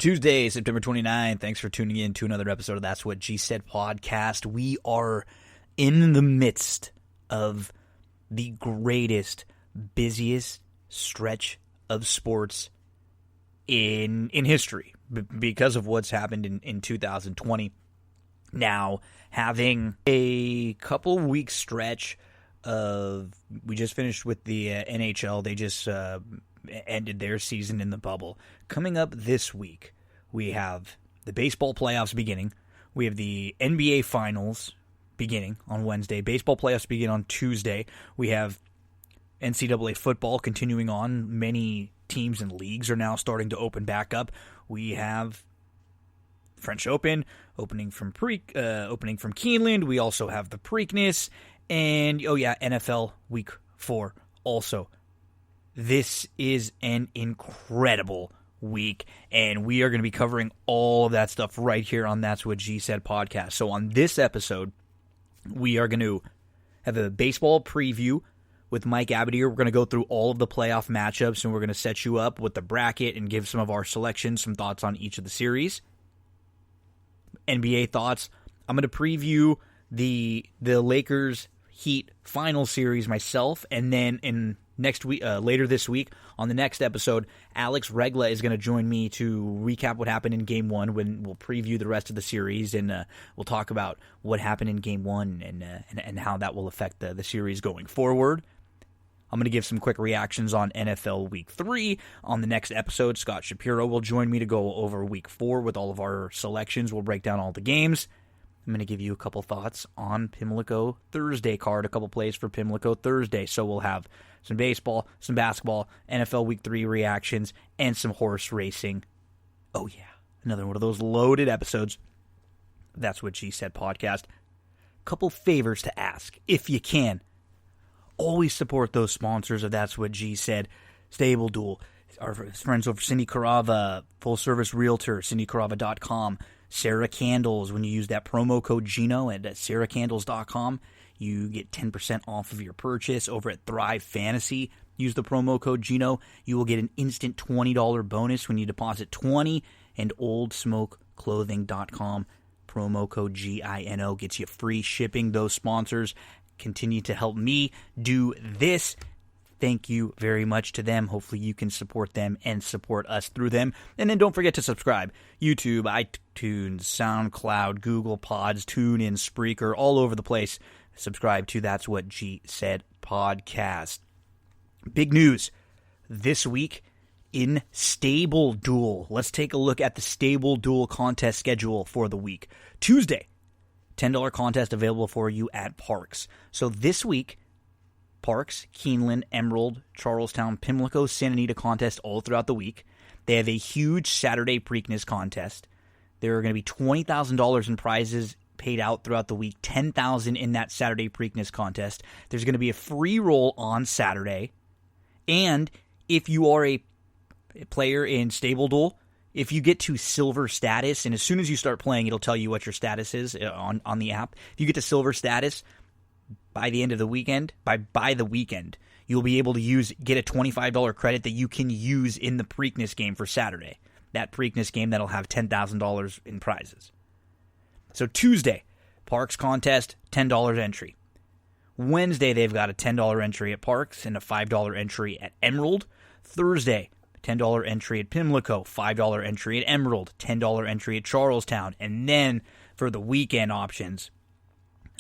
Tuesday, September 29th. Thanks for tuning in to another episode of That's What G Said podcast. We are in the midst of the greatest, busiest stretch of sports in history because of what's happened in 2020. Now, having a couple week stretch of, we just finished with the NHL. They just ended their season in the bubble. Coming up this week, we have the baseball playoffs beginning. We have the NBA finals beginning on Wednesday. Baseball playoffs begin on Tuesday. We have NCAA football continuing on. Many teams and leagues are now starting to open back up. We have French Open opening from Keeneland. We also have the Preakness, and NFL Week 4 also. This is an incredible week, and we are going to be covering all of that stuff right here on That's What G Said podcast. So on this episode, we are going to have a baseball preview with Mike Abadir. We're going to go through all of the playoff matchups, and we're going to set you up with the bracket and give some of our selections, some thoughts on each of the series. NBA thoughts. I'm going to preview the Lakers Heat final series myself, and then in next week, later this week, on the next episode, Alex Regla is going to join me to recap what happened in Game 1 when we'll preview the rest of the series, and we'll talk about what happened in Game 1 and how that will affect the series going forward. I'm going to give some quick reactions on NFL Week 3. On the next episode, Scott Shapiro will join me to go over Week 4 with all of our selections. We'll break down all the games. I'm going to give you a couple thoughts on Pimlico Thursday card, a couple plays for Pimlico Thursday. So we'll have some baseball, some basketball, NFL Week 3 reactions, and some horse racing. Oh yeah, another one of those loaded episodes. That's What G Said podcast. Couple favors to ask, if you can. Always support those sponsors of That's What G Said. Stable Duel, our friends over Cindy Carava, Full Service Realtor, cindycarava.com. Sarah Candles, when you use that promo code Gino at sarahcandles.com, you get 10% off of your purchase. Over at Thrive Fantasy, use the promo code Gino. You will get an instant $20 bonus when you deposit $20. And oldsmokeclothing.com, promo code GINO gets you free shipping. Those sponsors continue to help me do this. Thank you very much to them. Hopefully you can support them and support us through them. And then don't forget to subscribe. YouTube, iTunes, SoundCloud, Google Pods, TuneIn, Spreaker, all over the place. Subscribe to That's What G Said podcast. Big news this week in Stable Duel. Let's take a look at the Stable Duel contest schedule for the week. Tuesday, $10 contest available for you at Parks. So this week, Parks, Keeneland, Emerald, Charlestown, Pimlico, Santa Anita contest all throughout the week. They have a huge Saturday Preakness contest. There are going to be $20,000 in prizes paid out throughout the week, $10,000 in that Saturday Preakness contest. There's going to be a free roll on Saturday. And if you are a player in Stable Duel, if you get to silver status, and as soon as you start playing, it'll tell you what your status is on the app. If you get to silver status, by the end of the weekend, by the weekend, you'll be able to get a $25 credit that you can use in the Preakness game for Saturday. That Preakness game that'll have $10,000 in prizes. So Tuesday, Parks contest, $10 entry. Wednesday, they've got a $10 entry at Parks and a $5 entry at Emerald. Thursday, $10 entry at Pimlico, $5 entry at Emerald, $10 entry at Charlestown. And then for the weekend options,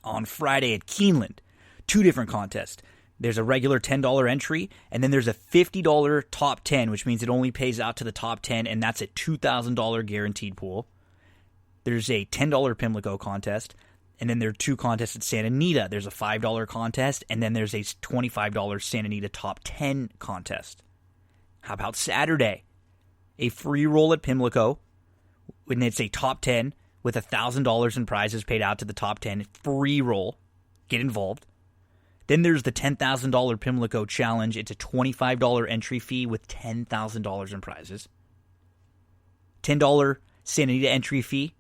on Friday at Keeneland, 2 different contests. There's a regular $10 entry, and then there's a $50 top 10, which means it only pays out to the top 10, and that's a $2,000 guaranteed pool. There's a $10 Pimlico contest, and then there are 2 contests at Santa Anita. There's a $5 contest, and then there's a $25 Santa Anita top 10 contest. How about Saturday? A free roll at Pimlico, and it's a top 10 with $1,000 in prizes paid out to the top 10. Free roll. Get involved. Then there's the $10,000 Pimlico Challenge. It's a $25 entry fee with $10,000 in prizes. $10 Santa Anita entry fee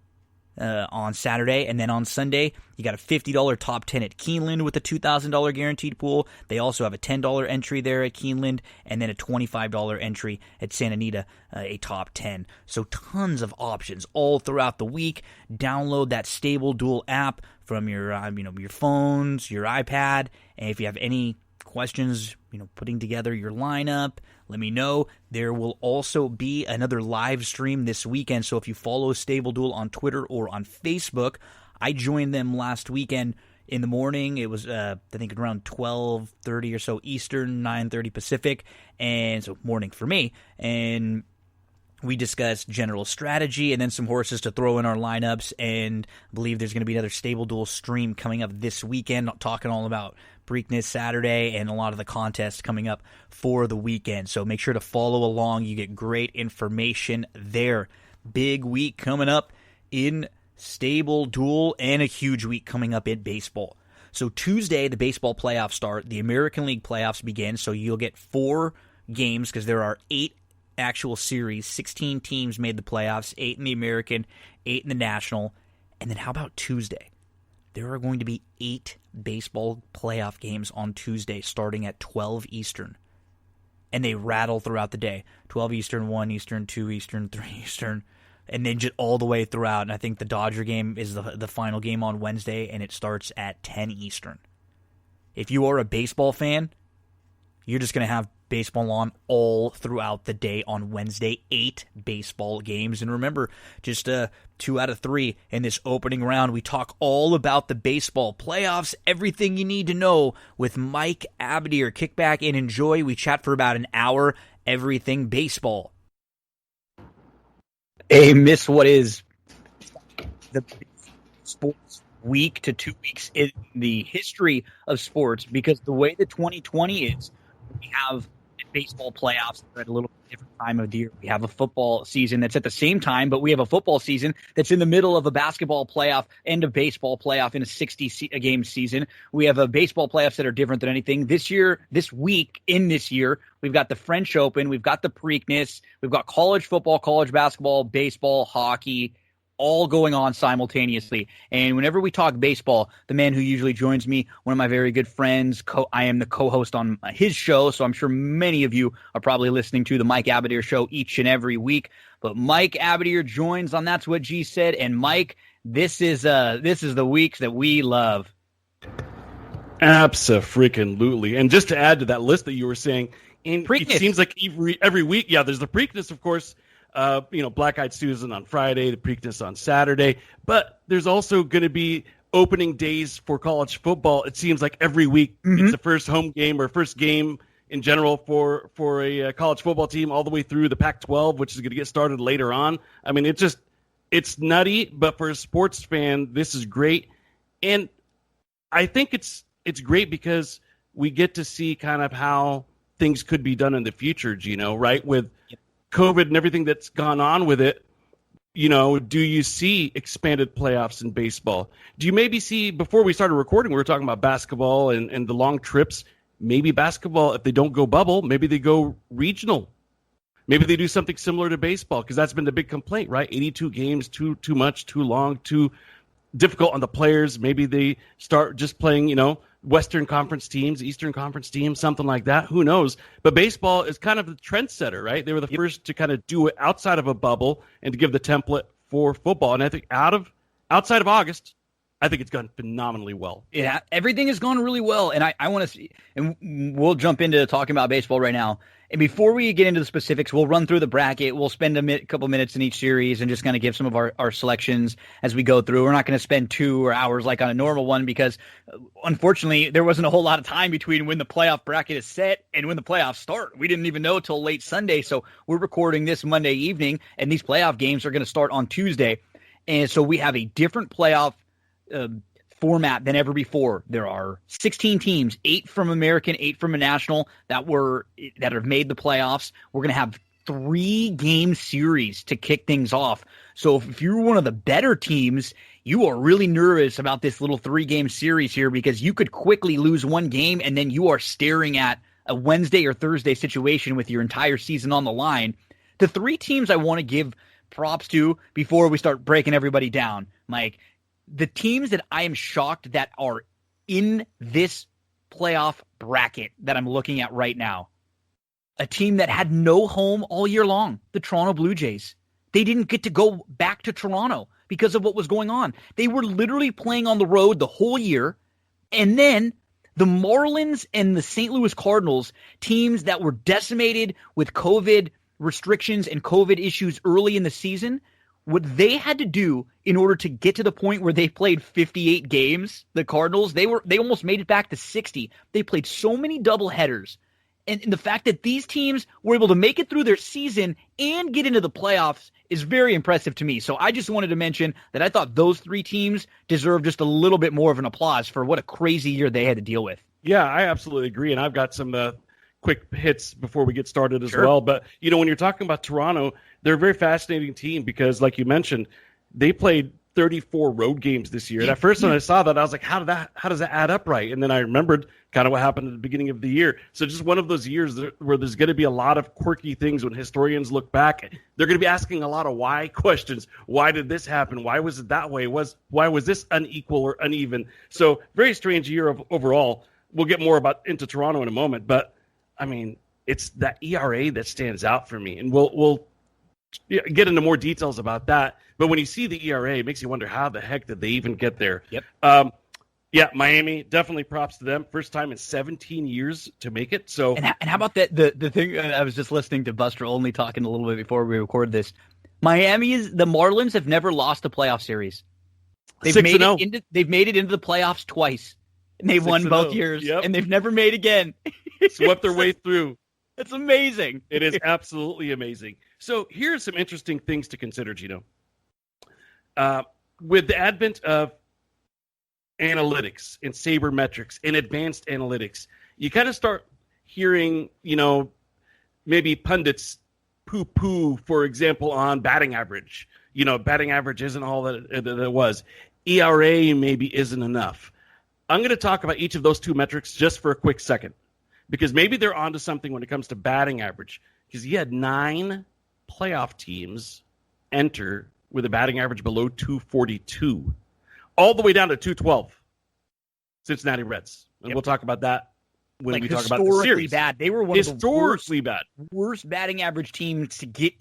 on Saturday, and then on Sunday you got a $50 top 10 at Keeneland with a $2,000 guaranteed pool. They also have a $10 entry there at Keeneland, and then a $25 entry at Santa Anita, a top 10. So tons of options all throughout the week. Download that Stable Duel app from your your phones, your iPad, and if you have any questions, putting together your lineup, let me know. There will also be another live stream this weekend, so if you follow Stable Duel on Twitter or on Facebook, I joined them last weekend in the morning. It was, I think, around 12:30 or so Eastern, 9:30 Pacific, and so morning for me, and we discussed general strategy and then some horses to throw in our lineups, and I believe there's going to be another Stable Duel stream coming up this weekend, talking all about Preakness Saturday and a lot of the contests coming up for the weekend. So make sure to follow along. You get great information there. Big week coming up in Stable Duel and a huge week coming up in baseball. So Tuesday, the baseball playoffs start. The American League playoffs begin, so you'll get 4 games because there are 8 actual series. 16 teams made the playoffs, 8 in the American, 8 in the National. And then how about Tuesday? There are going to be 8 baseball playoff games on Tuesday starting at 12 Eastern. And they rattle throughout the day. 12 Eastern, 1 Eastern, 2 Eastern, 3 Eastern, and then just all the way throughout. And I think the Dodger game is the final game on Wednesday, and it starts at 10 Eastern. If you are a baseball fan, you're just going to have baseball on all throughout the day on Wednesday. 8 baseball games. And remember, just 2 out of 3 in this opening round. We talk all about the baseball playoffs, everything you need to know with Mike Abadir. Kick back and enjoy. We chat for about an hour, everything baseball. Miss what is the sports week to 2 weeks in the history of sports, because the way that 2020 is, we have baseball playoffs at a little different time of the year. We have a football season that's at the same time, but we have a football season that's in the middle of a basketball playoff and a baseball playoff in a 60-game season. We have a baseball playoffs that are different than anything. This year, we've got the French Open, we've got the Preakness, we've got college football, college basketball, baseball, hockey, all going on simultaneously. And whenever we talk baseball, the man who usually joins me, one of my very good friends, I am the co-host on his show, so I'm sure many of you are probably listening to the Mike Abadir show each and every week. But Mike Abadir joins on That's What G Said. And Mike, this is the week that we love. Abso-freaking-lutely. And just to add to that list that you were saying, it seems like every week, there's the Preakness, of course. Black-Eyed Susan on Friday, the Preakness on Saturday. But there's also going to be opening days for college football. It seems like every week it's the first home game or first game in general for a college football team, all the way through the Pac-12, which is going to get started later on. I mean, it's nutty, but for a sports fan, this is great. And I think it's great because we get to see kind of how things could be done in the future, Gino, right? With COVID and everything that's gone on with it, do you see expanded playoffs in baseball? Do you maybe see, before we started recording, we were talking about basketball and the long trips, maybe basketball, if they don't go bubble, maybe they go regional. Maybe they do something similar to baseball, because that's been the big complaint, right? 82 games, too much, too long, too difficult on the players. Maybe they start just playing, Western Conference teams, Eastern Conference teams, something like that. Who knows? But baseball is kind of the trendsetter, right? They were the first to kind of do it outside of a bubble and to give the template for football. And I think outside of August, I think it's gone phenomenally well. Yeah, everything has gone really well. And I want to see, and we'll jump into talking about baseball right now. And before we get into the specifics, we'll run through the bracket. We'll spend a couple minutes in each series and just kind of give some of our selections as we go through. We're not going to spend 2 hours like on a normal one, because unfortunately there wasn't a whole lot of time between when the playoff bracket is set and when the playoffs start. We didn't even know till late Sunday. So we're recording this Monday evening, and these playoff games are going to start on Tuesday. And so we have a different playoff format than ever before. There are 16 teams, 8 from American, 8 from a national that have made the playoffs. We're going to have 3-game series to kick things off. So if you're one of the better teams, you are really nervous about this little 3-game series here, because you could quickly lose one game and then you are staring at a Wednesday or Thursday situation with your entire season on the line. The 3 teams I want to give props to, before we start breaking everybody down, Mike, the teams that I am shocked that are in this playoff bracket that I'm looking at right now. A team that had no home all year long, the Toronto Blue Jays. They didn't get to go back to Toronto because of what was going on. They were literally playing on the road the whole year. And then the Marlins and the St. Louis Cardinals, teams that were decimated with COVID restrictions and COVID issues early in the season, what they had to do in order to get to the point where they played 58 games, the Cardinals, they almost made it back to 60. They played so many doubleheaders. And the fact that these teams were able to make it through their season and get into the playoffs is very impressive to me. So I just wanted to mention that I thought those three teams deserve just a little bit more of an applause for what a crazy year they had to deal with. Yeah, I absolutely agree. And I've got some quick hits before we get started as well. But, when you're talking about Toronto, they're a very fascinating team because, like you mentioned, they played 34 road games this year. And at first when I saw that, I was like, how does that add up right? And then I remembered kind of what happened at the beginning of the year. So just one of those years where there's going to be a lot of quirky things when historians look back. They're going to be asking a lot of why questions. Why did this happen? Why was it that way? Why was this unequal or uneven? So very strange year overall. We'll get more into Toronto in a moment. But, I mean, it's that ERA that stands out for me. And we'll get into more details about that. But when you see the ERA, it makes you wonder how the heck did they even get there? Yep. Miami, definitely props to them. First time in 17 years to make it. So, and how about that? The thing I was just listening to Buster Olney talking a little bit before we record this. The Marlins have never lost a playoff series. They've made it into the playoffs twice, and they've won both years, and they've never made again. Swept their way through. It's amazing. It is absolutely amazing. So here's some interesting things to consider, Gino. With the advent of analytics and sabermetrics and advanced analytics, you kind of start hearing, maybe pundits poo-poo, for example, on batting average. Batting average isn't all that it was. ERA maybe isn't enough. I'm going to talk about each of those two metrics just for a quick second, because maybe they're onto something when it comes to batting average, because he had 9 playoff teams enter with a batting average below 242, all the way down to 212. Cincinnati Reds. And we'll talk about that when we talk about the series. Bad. They were one of the worst batting average teams to get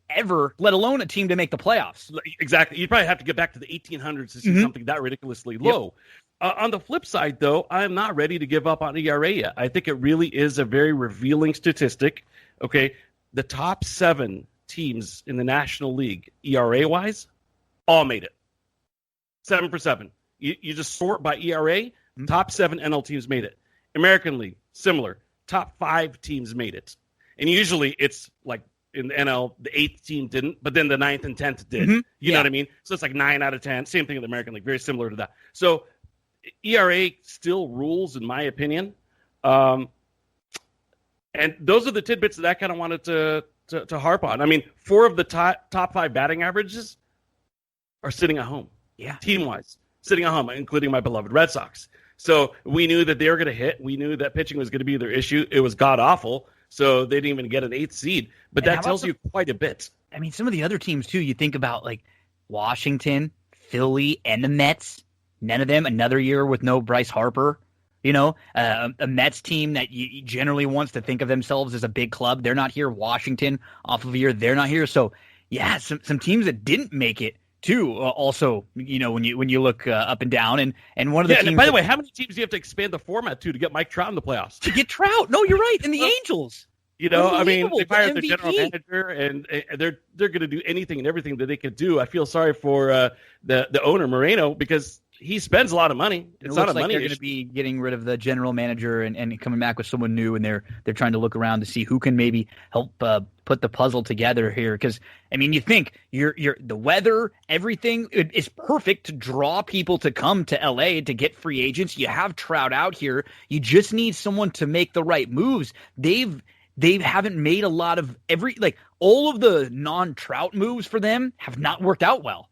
ever, let alone a team to make the playoffs. Exactly. You'd probably have to get back to the 1800s to see something that ridiculously low. On the flip side, though, I'm not ready to give up on ERA yet. I think it really is a very revealing statistic. Okay, the top 7 teams in the National League, ERA-wise, all made it. 7 for 7. You just sort by ERA, top 7 NL teams made it. American League, similar. Top 5 teams made it. And usually it's like in the NL, the 8th team didn't, but then the 9th and 10th did. You know what I mean? So it's like 9 out of 10. Same thing in the American League, very similar to that. So ERA still rules, in my opinion. And those are the tidbits that I kind of wanted to harp on. I mean, 4 of the top 5 batting averages are sitting at home. Yeah. Team-wise, sitting at home, including my beloved Red Sox. So we knew that they were going to hit. We knew that pitching was going to be their issue. It was god-awful, so they didn't even get an 8th seed. But that tells you quite a bit. I mean, some of the other teams, too, you think about, like Washington, Philly, and the Mets. None of them, another year with no Bryce Harper. A Mets team that generally wants to think of themselves as a big club. They're not here. Washington, off of a year, they're not here. So, yeah, some teams that didn't make it, too, also, when you look up and down. And one of the teams. And by the way, how many teams do you have to expand the format to get Mike Trout in the playoffs? To get Trout. No, you're right. And the Angels. I mean, they fired their general manager, and they're going to do anything and everything that they could do. I feel sorry for the owner, Moreno, because he spends a lot of money. It's not a money issue. They're going to be getting rid of the general manager and coming back with someone new, and they're trying to look around to see who can maybe help put the puzzle together here. Because I mean, you think the weather, everything is perfect to draw people to come to LA to get free agents. You have Trout out here. You just need someone to make the right moves. They haven't made a lot of all of the non-Trout moves for them have not worked out well.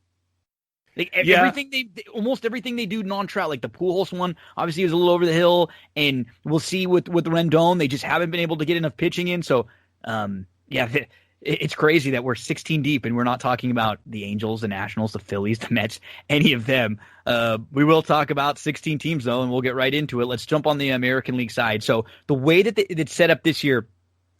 Almost everything they do non-Trout, like the Pujols one, obviously was a little over the hill, and we'll see with Rendon, they just haven't been able to get enough pitching in. So, it's crazy that we're 16 deep and we're not talking about the Angels, the Nationals, the Phillies, the Mets, any of them. We will talk about 16 teams, though, and we'll get right into it. Let's jump on the American League side. So the way that it's set up this year,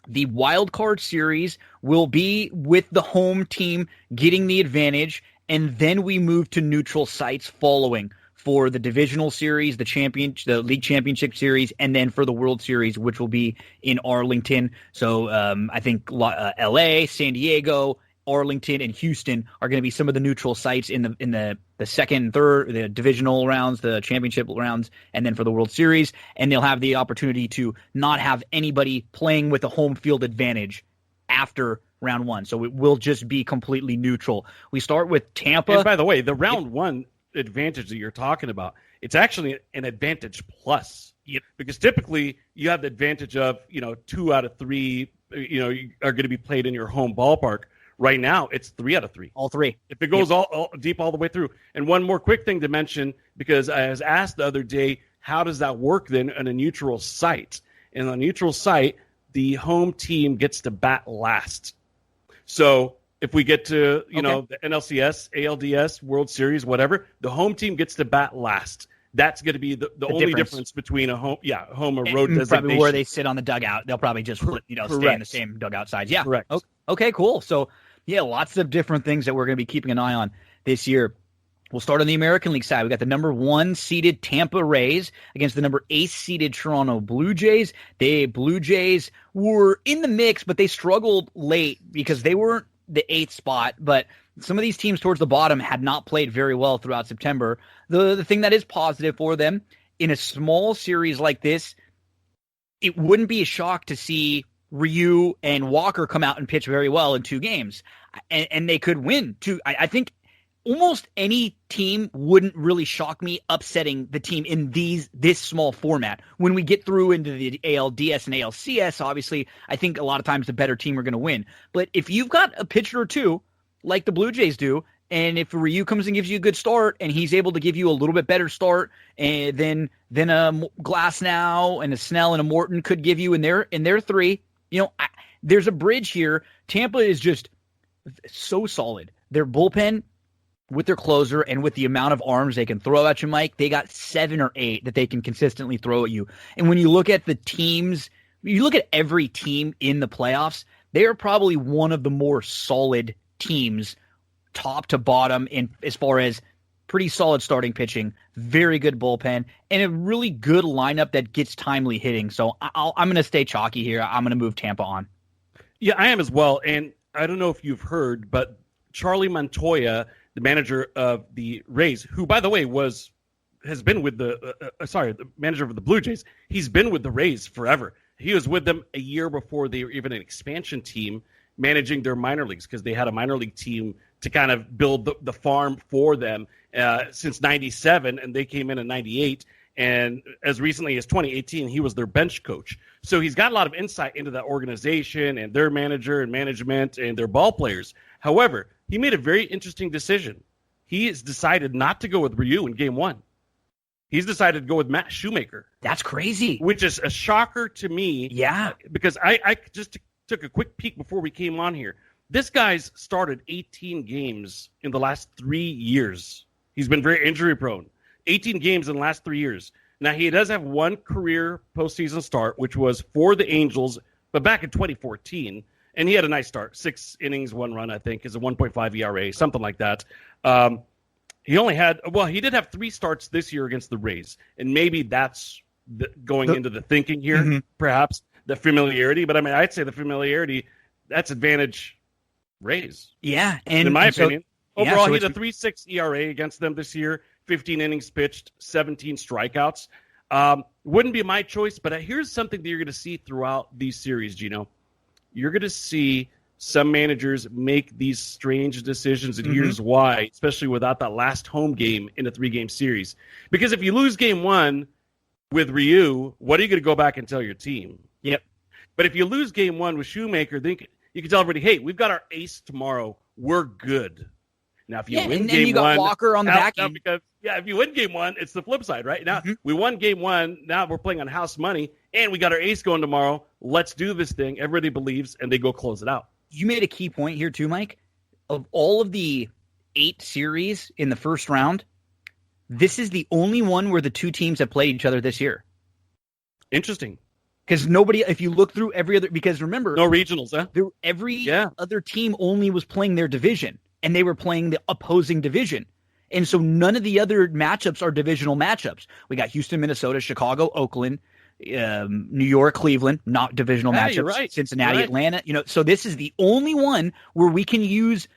the wild card series will be with the home team getting the advantage, and then we move to neutral sites following for the divisional series, the league championship series, and then for the World Series, which will be in Arlington. So I think LA, San Diego, Arlington, and Houston are going to be some of the neutral sites in the second and third, the divisional rounds, the championship rounds, and then for the World Series. And they'll have the opportunity to not have anybody playing with a home field advantage after round one. So it will just be completely neutral. We start with Tampa. And by the way, the round one advantage that you're talking about, it's actually an advantage plus. Yep. Because typically you have the advantage of, 2 out of 3, are going to be played in your home ballpark. Right now, it's 3 out of 3. All 3. If it goes all deep all the way through. And one more quick thing to mention, because I was asked the other day, how does that work then on a neutral site? And on a neutral site, the home team gets to bat last. So if we get to, the NLCS, ALDS, World Series, whatever, the home team gets to bat last. That's going to be the only difference between a home or road designation. Probably where they sit on the dugout. They'll probably just stay in the same dugout sides. Yeah. Correct. Okay, cool. So, lots of different things that we're going to be keeping an eye on this year. We'll start on the American League side. We got the number 1 seeded Tampa Rays against the number 8 seeded Toronto Blue Jays. The Blue Jays were in the mix, but they struggled late because they weren't the 8th spot. But some of these teams towards the bottom had not played very well throughout September. The thing that is positive for them in a small series like this, it wouldn't be a shock to see Ryu and Walker come out and pitch very well in 2 games, and they could win too. I think almost any team wouldn't really shock me upsetting the team in this small format. When we get through into the ALDS and ALCS, obviously, I think a lot of times the better team are going to win. But if you've got a pitcher or two, like the Blue Jays do, and if Ryu comes and gives you a good start, and he's able to give you a little bit better start, and then a Glasnow and a Snell and a Morton could give you in their 3, there's a bridge here. Tampa is just so solid. Their bullpen, with their closer and with the amount of arms they can throw at you, Mike, they got 7 or 8 that they can consistently throw at you. And when you look at the teams, you look at every team in the playoffs, they are probably one of the more solid teams, top to bottom, in as far as pretty solid starting pitching, very good bullpen, and a really good lineup that gets timely hitting. So I'm going to stay chalky here. I'm going to move Tampa on. Yeah, I am as well. And I don't know if you've heard, but Charlie Montoya, the manager of the Rays, who, by the way, has been with the manager of the Blue Jays. He's been with the Rays forever. He was with them a year before they were even an expansion team, managing their minor leagues, because they had a minor league team to kind of build the farm for them since 97, and they came in 98. And as recently as 2018, he was their bench coach. So he's got a lot of insight into that organization and their manager and management and their ball players. However, he made a very interesting decision. He has decided not to go with Ryu in Game 1. He's decided to go with Matt Shoemaker. That's crazy. Which is a shocker to me. Yeah. Because I just took a quick peek before we came on here. This guy's started 18 games in the last 3 years. He's been very injury prone. 18 games in the last 3 years. Now, he does have one career postseason start, which was for the Angels, but back in 2014. And he had a nice start. 6 innings, 1 run, I think, is a 1.5 ERA, something like that. He did have 3 starts this year against the Rays. And maybe that's into the thinking here, perhaps, the familiarity. But, I'd say the familiarity, that's advantage Rays. Yeah. And in my opinion. Overall, he had a 3.6 ERA against them this year, 15 innings pitched, 17 strikeouts. Wouldn't be my choice, but here's something that you're going to see throughout these series, Gino. You're going to see some managers make these strange decisions, and here's why, especially without that last home game in a 3-game series. Because if you lose Game 1 with Ryu, what are you going to go back and tell your team? Yep. But if you lose Game 1 with Shoemaker, then you can tell everybody, hey, we've got our ace tomorrow. We're good. Now, if you win Game 1, you got Walker on the back end. Because, if you win Game 1, it's the flip side, right? Now, we won Game 1. Now we're playing on house money, and we got our ace going tomorrow. Let's do this thing. Everybody believes, and they go close it out. You made a key point here too, Mike. Of all of the 8 series in the first round, this is the only one where the two teams have played each other this year. Interesting. Because nobody, if you look through every other, because remember, no regionals, huh? Every other team only was playing their division, and they were playing the opposing division. And so none of the other matchups are divisional matchups. We got Houston, Minnesota, Chicago, Oakland, New York, Cleveland, not divisional matchups. Right. Cincinnati, Atlanta. So this is the only one where we can use.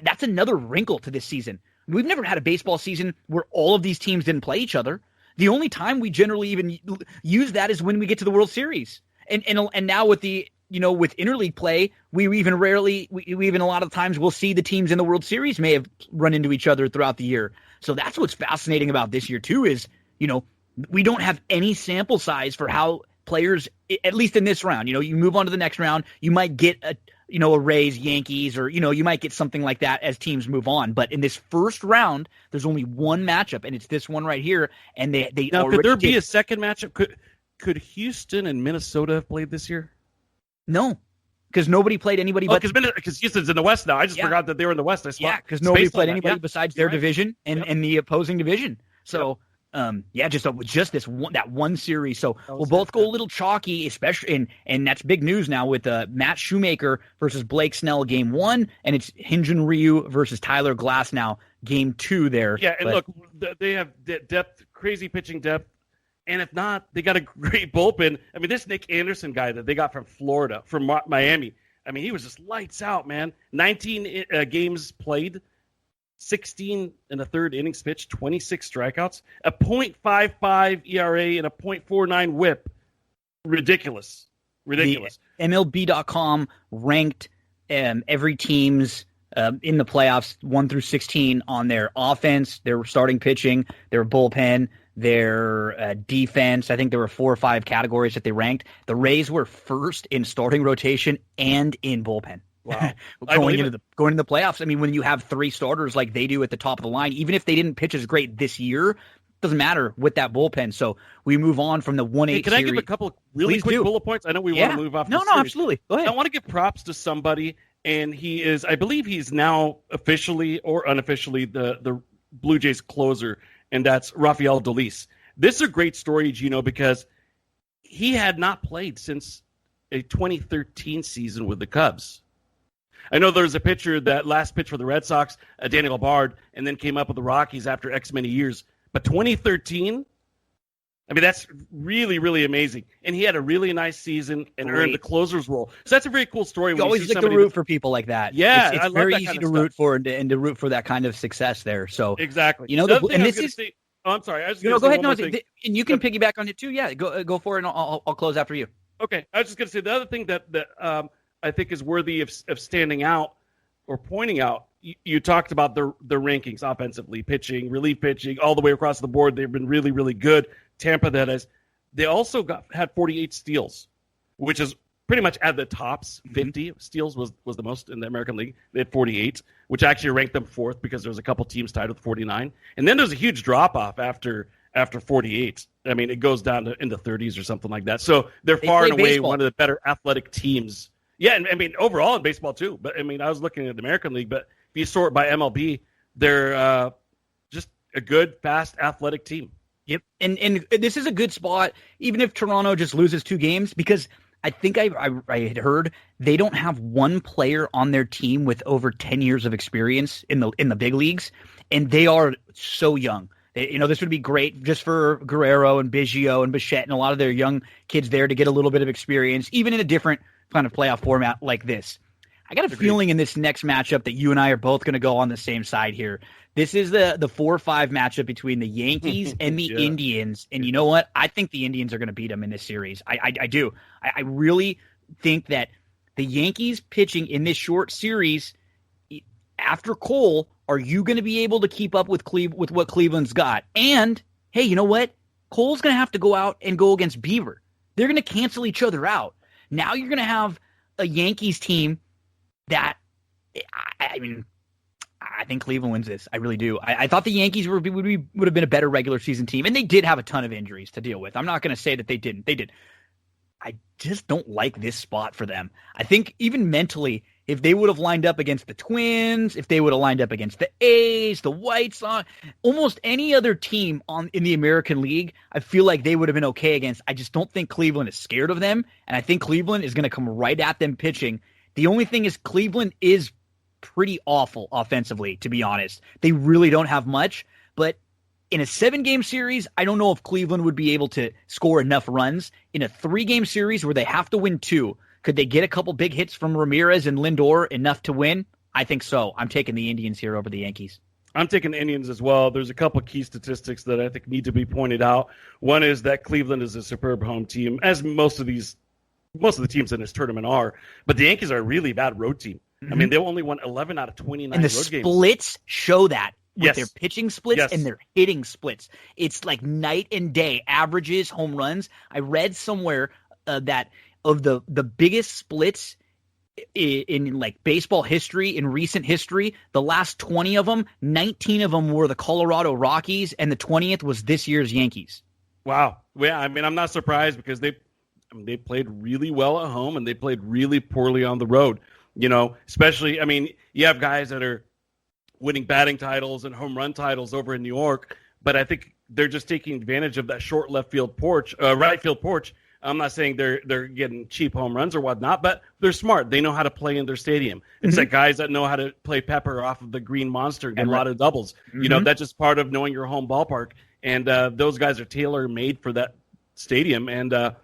That's another wrinkle to this season. We've never had a baseball season where all of these teams didn't play each other. The only time we generally even use that is when we get to the World Series. And now with the with interleague play, we even a lot of times we'll see the teams in the World Series may have run into each other throughout the year. So that's what's fascinating about this year too is, we don't have any sample size for how players, at least in this round, you move on to the next round, you might get a Rays, Yankees, or, you might get something like that as teams move on. But in this first round, there's only one matchup, and it's this one right here. And they now, could there be a second matchup? Could Houston and Minnesota have played this year? No, because nobody played anybody but because Houston's in the West now. I just forgot that they were in the West. Because nobody played anybody besides their division and the opposing division. So. Just that one series. So we'll both go a little chalky, especially and that's big news now with Matt Shoemaker versus Blake Snell game 1, and it's Hyunjin Ryu versus Tyler Glasnow game 2 there. Yeah, and look, they have depth, crazy pitching depth, and if not, they got a great bullpen. I mean, this Nick Anderson guy that they got from Florida, from Miami. I mean, he was just lights out, man. 19 games played. 16 and a third innings pitched, 26 strikeouts, a .55 ERA, and a .49 WHIP. Ridiculous. The MLB.com ranked every team's in the playoffs 1 through 16 on their offense, their starting pitching, their bullpen, their defense. I think there were 4 or 5 categories that they ranked. The Rays were first in starting rotation and in bullpen. Wow. going into the playoffs. I mean, when you have 3 starters like they do at the top of the line, even if they didn't pitch as great this year, doesn't matter with that bullpen. So we move on from the 1-8 Can I give a couple really quick bullet points? I know we want to move off. No, absolutely. Go ahead. I want to give props to somebody, and I believe he's now officially or unofficially the Blue Jays closer, and that's Rafael Dolis. This is a great story, Gino, because he had not played since a 2013 season with the Cubs. I know there was a pitcher that last pitch for the Red Sox, Daniel Bard, and then came up with the Rockies after X many years. But 2013, I mean, that's really, really amazing. And he had a really nice season and earned the closer's role. So that's a very cool story. You always like to root for people like that. Yeah, it's very easy to root for and to root for that kind of success there. So exactly. And this is. I'm sorry. I was go ahead. No, and you can piggyback on it too. Yeah, go for it. And I'll close after you. Okay, I was just going to say the other thing that I think is worthy of standing out or pointing out. You talked about the rankings offensively, pitching, relief pitching, all the way across the board. They've been really, really good. Tampa, that is. They also had 48 steals, which is pretty much at the tops. 50 steals was the most in the American League. They had 48, which actually ranked them 4th because there was a couple teams tied with 49. And then there's a huge drop-off after 48. I mean, it goes down in the 30s or something like that. So they're far and away one of the better athletic teams. Yeah, and I mean, overall in baseball too. But I mean, I was looking at the American League, but if you sort by MLB, they're just a good, fast, athletic team. Yep, and this is a good spot, even if Toronto just loses 2 games, because I think I had heard they don't have one player on their team with over 10 years of experience in the big leagues, and they are so young. This would be great just for Guerrero and Biggio and Bichette and a lot of their young kids there to get a little bit of experience, even in a different kind of playoff format like this. I got a feeling in this next matchup that you and I are both going to go on the same side here. This is the 4-5 matchup between the Yankees and the Indians. And you know what? I think the Indians are going to beat them in this series. I do. I really think that the Yankees pitching in this short series after Cole, are you going to be able to keep up with what Cleveland's got? And, hey, you know what? Cole's going to have to go out and go against Beaver. They're going to cancel each other out. Now you're going to have a Yankees team that, I mean, I think Cleveland wins this. I really do. I thought the Yankees would have been a better regular season team, and they did have a ton of injuries to deal with. I'm not going to say that they didn't. They did. I just don't like this spot for them. I think even mentally, if they would have lined up against the Twins, if they would have lined up against the A's, the White Sox, almost any other team in the American League, I feel like they would have been okay against. I just don't think Cleveland is scared of them, and I think Cleveland is going to come right at them pitching. The only thing is Cleveland is pretty awful offensively, to be honest. They really don't have much, but in a 7-game series, I don't know if Cleveland would be able to score enough runs. In a 3-game series where they have to win 2, could they get a couple big hits from Ramirez and Lindor enough to win? I think so. I'm taking the Indians here over the Yankees. I'm taking the Indians as well. There's a couple key statistics that I think need to be pointed out. One is that Cleveland is a superb home team, as most of the teams in this tournament are. But the Yankees are a really bad road team. I mean, they only won 11 out of 29 and road the games. Splits show that. With Yes. their pitching splits Yes. and their hitting splits. It's like night and day. Averages, home runs. I read somewhere that of the biggest splits in like baseball history, in recent history, the last 20 of them, 19 of them were the Colorado Rockies, and the 20th was this year's Yankees. Wow. Yeah, I mean, I'm not surprised because they played really well at home and they played really poorly on the road. You know, especially, I mean, you have guys that are winning batting titles and home run titles over in New York, but I think they're just taking advantage of that short right field porch. I'm not saying they're getting cheap home runs or whatnot, but they're smart. They know how to play in their stadium. It's like guys that know how to play pepper off of the green monster and get a lot of doubles. You know, that's just part of knowing your home ballpark. And those guys are tailor-made for that stadium and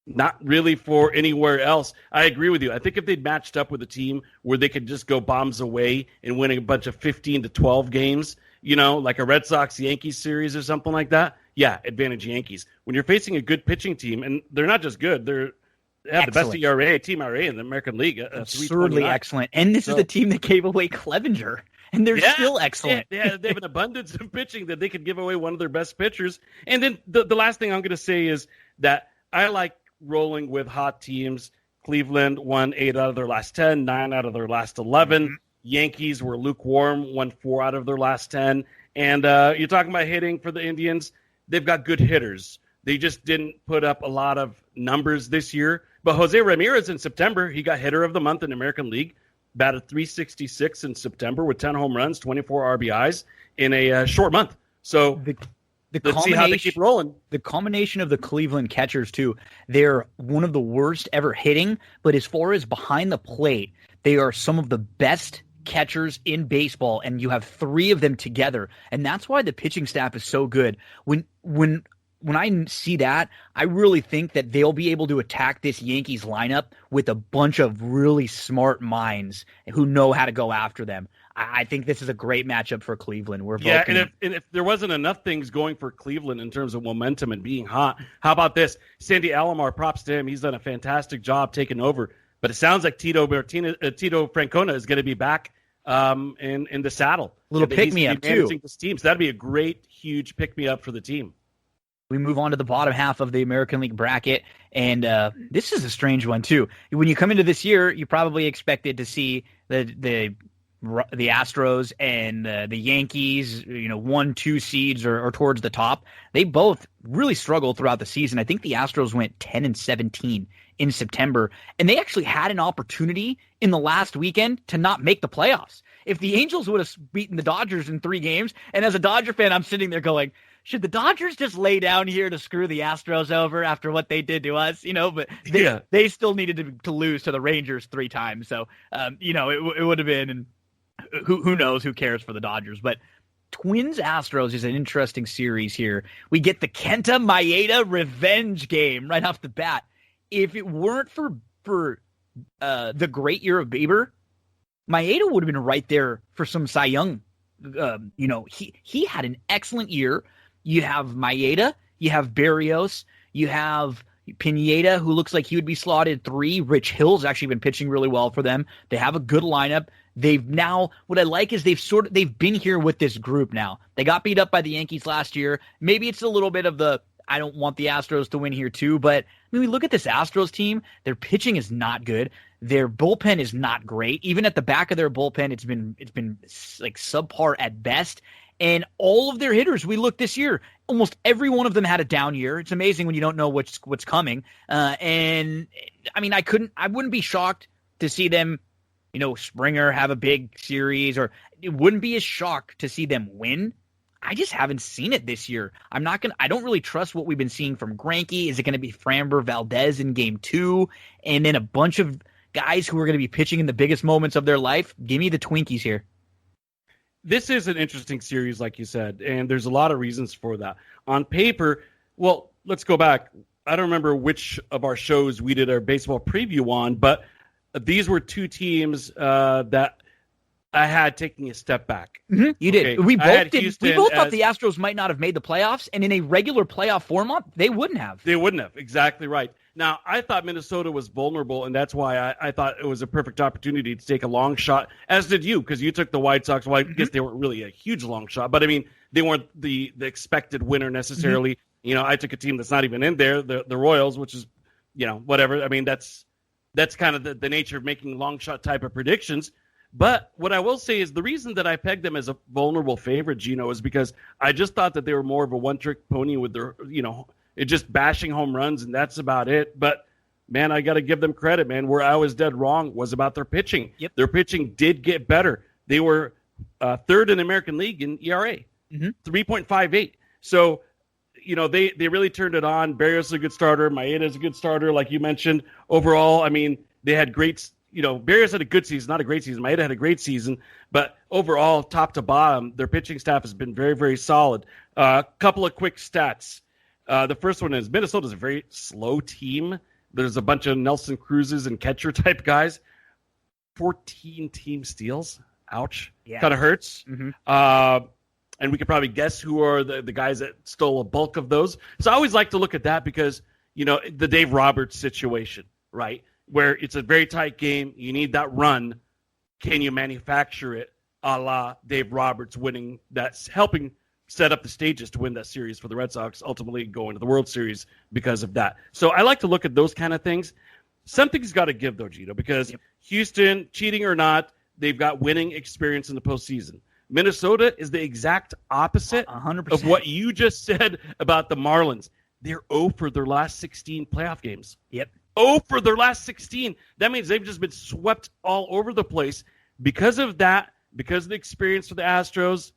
not really for anywhere else. I agree with you. I think if they'd matched up with a team where they could just go bombs away and win a bunch of 15 to 12 games, you know, like a Red Sox-Yankees series or something like that, yeah, advantage Yankees. When you're facing a good pitching team, and they're not just good, they have the best ERA, team ERA in the American League. Absurdly excellent. And this is the team that gave away Clevenger. And they're still excellent. Yeah, they have an abundance of pitching that they could give away one of their best pitchers. And then the last thing I'm going to say is that I like rolling with hot teams. Cleveland won 8 out of their last 10, 9 out of their last 11. Yankees were lukewarm, won 4 out of their last 10. And you're talking about hitting for the Indians. They've got good hitters. They just didn't put up a lot of numbers this year. But Jose Ramirez in September, he got hitter of the month in the American League, batted .366 in September with 10 home runs, 24 RBIs in a short month. So let's see how they keep rolling. The combination of the Cleveland catchers, too, they're one of the worst ever hitting, but as far as behind the plate, they are some of the best catchers in baseball, and you have 3 of them together, and that's why the pitching staff is so good. When I see that, I really think that they'll be able to attack this Yankees lineup with a bunch of really smart minds who know how to go after them. I think this is a great matchup for Cleveland. And if there wasn't enough things going for Cleveland in terms of momentum and being hot, how about this? Sandy Alomar, props to him. He's done a fantastic job taking over. But it sounds like Tito Francona is going to be back in the saddle. Little pick-me-up, too. This team. So that'd be a great, huge pick-me-up for the team. We move on to the bottom half of the American League bracket, and this is a strange one, too. When you come into this year, you probably expected to see the Astros and the Yankees, 1-2 seeds or towards the top. They both really struggled throughout the season. I think the Astros went 10-17 in September, and they actually had an opportunity in the last weekend to not make the playoffs. If the Angels would have beaten the Dodgers in 3 games, and as a Dodger fan, I'm sitting there going, should the Dodgers just lay down here to screw the Astros over after what they did to us? But they still needed to lose to the Rangers 3 times. So, it would have been, and who knows, who cares for the Dodgers. But Twins-Astros is an interesting series here. We get the Kenta Maeda revenge game right off the bat. If it weren't for the great year of Bieber, Maeda would have been right there for some Cy Young. He had an excellent year. You have Maeda, you have Berrios, you have Pineda, who looks like he would be slotted 3. Rich Hill's actually been pitching really well for them. They have a good lineup. What I like is they've been here with this group now. They got beat up by the Yankees last year. Maybe it's a little bit of I don't want the Astros to win here too, but we look at this Astros team. Their pitching is not good. Their bullpen is not great. Even at the back of their bullpen, it's been like subpar at best. And all of their hitters, we looked this year, almost every one of them had a down year. It's amazing when you don't know what's coming. And I mean, I wouldn't be shocked to see them Springer have a big series, or it wouldn't be a shock to see them win. I just haven't seen it this year. I don't really trust what we've been seeing from Greinke. Is it going to be Framber Valdez in game 2? And then a bunch of guys who are going to be pitching in the biggest moments of their life? Give me the Twinkies here. This is an interesting series, like you said, and there's a lot of reasons for that. On paper, well, let's go back. I don't remember which of our shows we did our baseball preview on, but these were two teams that I had taking a step back. Mm-hmm. You did. We both did. We both thought the Astros might not have made the playoffs, and in a regular playoff format, they wouldn't have. They wouldn't have. Exactly right. Now, I thought Minnesota was vulnerable, and that's why I thought it was a perfect opportunity to take a long shot, as did you, because you took the White Sox. Well, I guess they weren't really a huge long shot, but, I mean, they weren't the expected winner necessarily. Mm-hmm. I took a team that's not even in there, the Royals, which is, whatever. I mean, that's kind of the nature of making long shot type of predictions. But what I will say is the reason that I pegged them as a vulnerable favorite, Gino, is because I just thought that they were more of a one-trick pony with their, it just bashing home runs, and that's about it. But, man, I got to give them credit, man. Where I was dead wrong was about their pitching. Yep. Their pitching did get better. They were third in the American League in ERA, 3.58. So, they really turned it on. Barrios is a good starter. Maeda is a good starter, like you mentioned. Overall, I mean, they had great – Barrios had a good season, not a great season. Maeda had a great season, but overall, top to bottom, their pitching staff has been very, very solid. Couple of quick stats. The first one is Minnesota's a very slow team. There's a bunch of Nelson Cruzes and catcher type guys. 14 team steals. Ouch. Yeah. Kind of hurts. Mm-hmm. And we could probably guess who are the guys that stole a bulk of those. So I always like to look at that because, the Dave Roberts situation, right? Where it's a very tight game, you need that run. Can you manufacture it a la Dave Roberts winning, that's helping set up the stages to win that series for the Red Sox, ultimately go into the World Series because of that. So I like to look at those kind of things. Something's got to give, though, Gino, because Houston, cheating or not, they've got winning experience in the postseason. Minnesota is the exact opposite 100%. Of what you just said about the Marlins. They're 0 for their last 16 playoff games. Yep. 0 for their last 16. That means they've just been swept all over the place. Because of that, because of the experience for the Astros,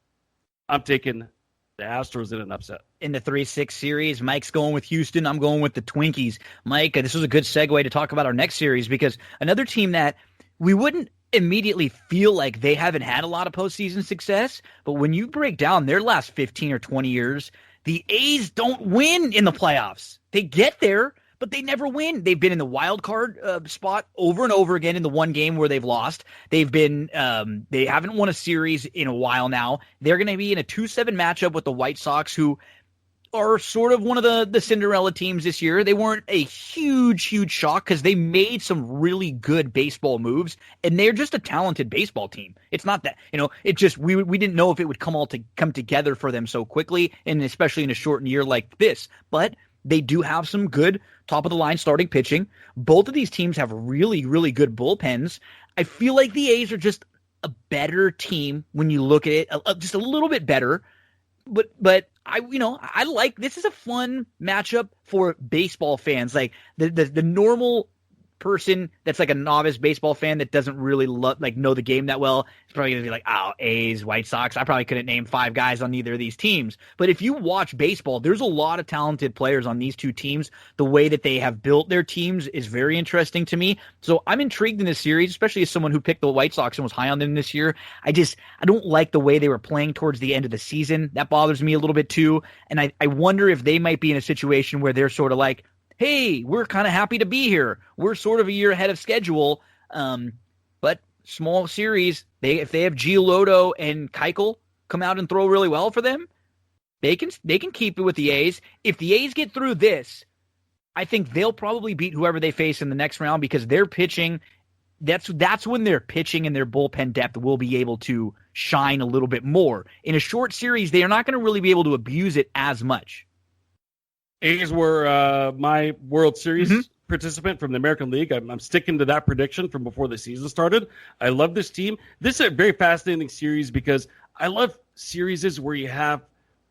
I'm taking the Astros in an upset. In the 3-6 series, Mike's going with Houston. I'm going with the Twinkies. Mike, this was a good segue to talk about our next series because another team that we wouldn't immediately feel like they haven't had a lot of postseason success, but when you break down their last 15 or 20 years, the A's don't win in the playoffs. They get there, but they never win. They've been in the wild card spot over and over again in the one game where they've lost. They've been they haven't won a series in a while now. They're going to be in a 2-7 matchup with the White Sox, who are sort of one of the Cinderella teams this year. They weren't a huge shock because they made some really good baseball moves, and they're just a talented baseball team. It's not that, it just we didn't know if it would come together for them so quickly, and especially in a shortened year like this. But they do have some good top-of-the-line starting pitching. Both of these teams have really, really good bullpens. I feel like the A's are just a better team when you look at it, just a little bit better. But I like, this is a fun matchup for baseball fans. Like the normal person that's like a novice baseball fan that doesn't really know the game that well is probably gonna be like, oh, A's, White Sox. I probably couldn't name 5 guys on either of these teams. But if you watch baseball, there's a lot of talented players on these two teams. The way that they have built their teams is very interesting to me. So I'm intrigued in this series, especially as someone who picked the White Sox and was high on them this year. I don't like the way they were playing towards the end of the season. That bothers me a little bit too. And I wonder if they might be in a situation where they're sort of like, hey, we're kind of happy to be here. We're sort of a year ahead of schedule. But small series, if they have Giolito and Keuchel come out and throw really well for them, they can keep it with the A's. If the A's get through this, I think they'll probably beat whoever they face in the next round because their pitching, that's when their pitching and their bullpen depth will be able to shine a little bit more. In a short series, they are not going to really be able to abuse it as much. A's were my World Series participant from the American League. I'm sticking to that prediction from before the season started. I love this team. This is a very fascinating series because I love series where you have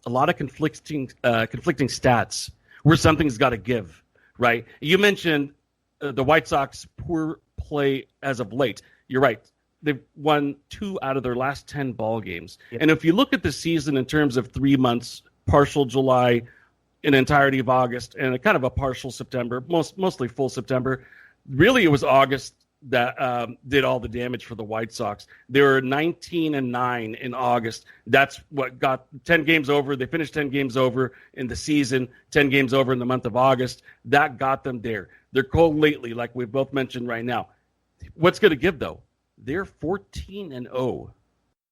a lot of conflicting stats where something's got to give, right? You mentioned the White Sox poor play as of late. You're right. they've won 2 out of their last 10 ball games. Yep. And if you look at the season in terms of 3 months, partial July, an entirety of August, and a kind of a partial September, mostly full September, really it was August that did all the damage for the White Sox. They were 19-9 in August. That's what got 10 games over. They finished 10 games over in the season, 10 games over in the month of August. That got them there. They're cold lately, like we've both mentioned right now. What's going to give, though? They're 14-0.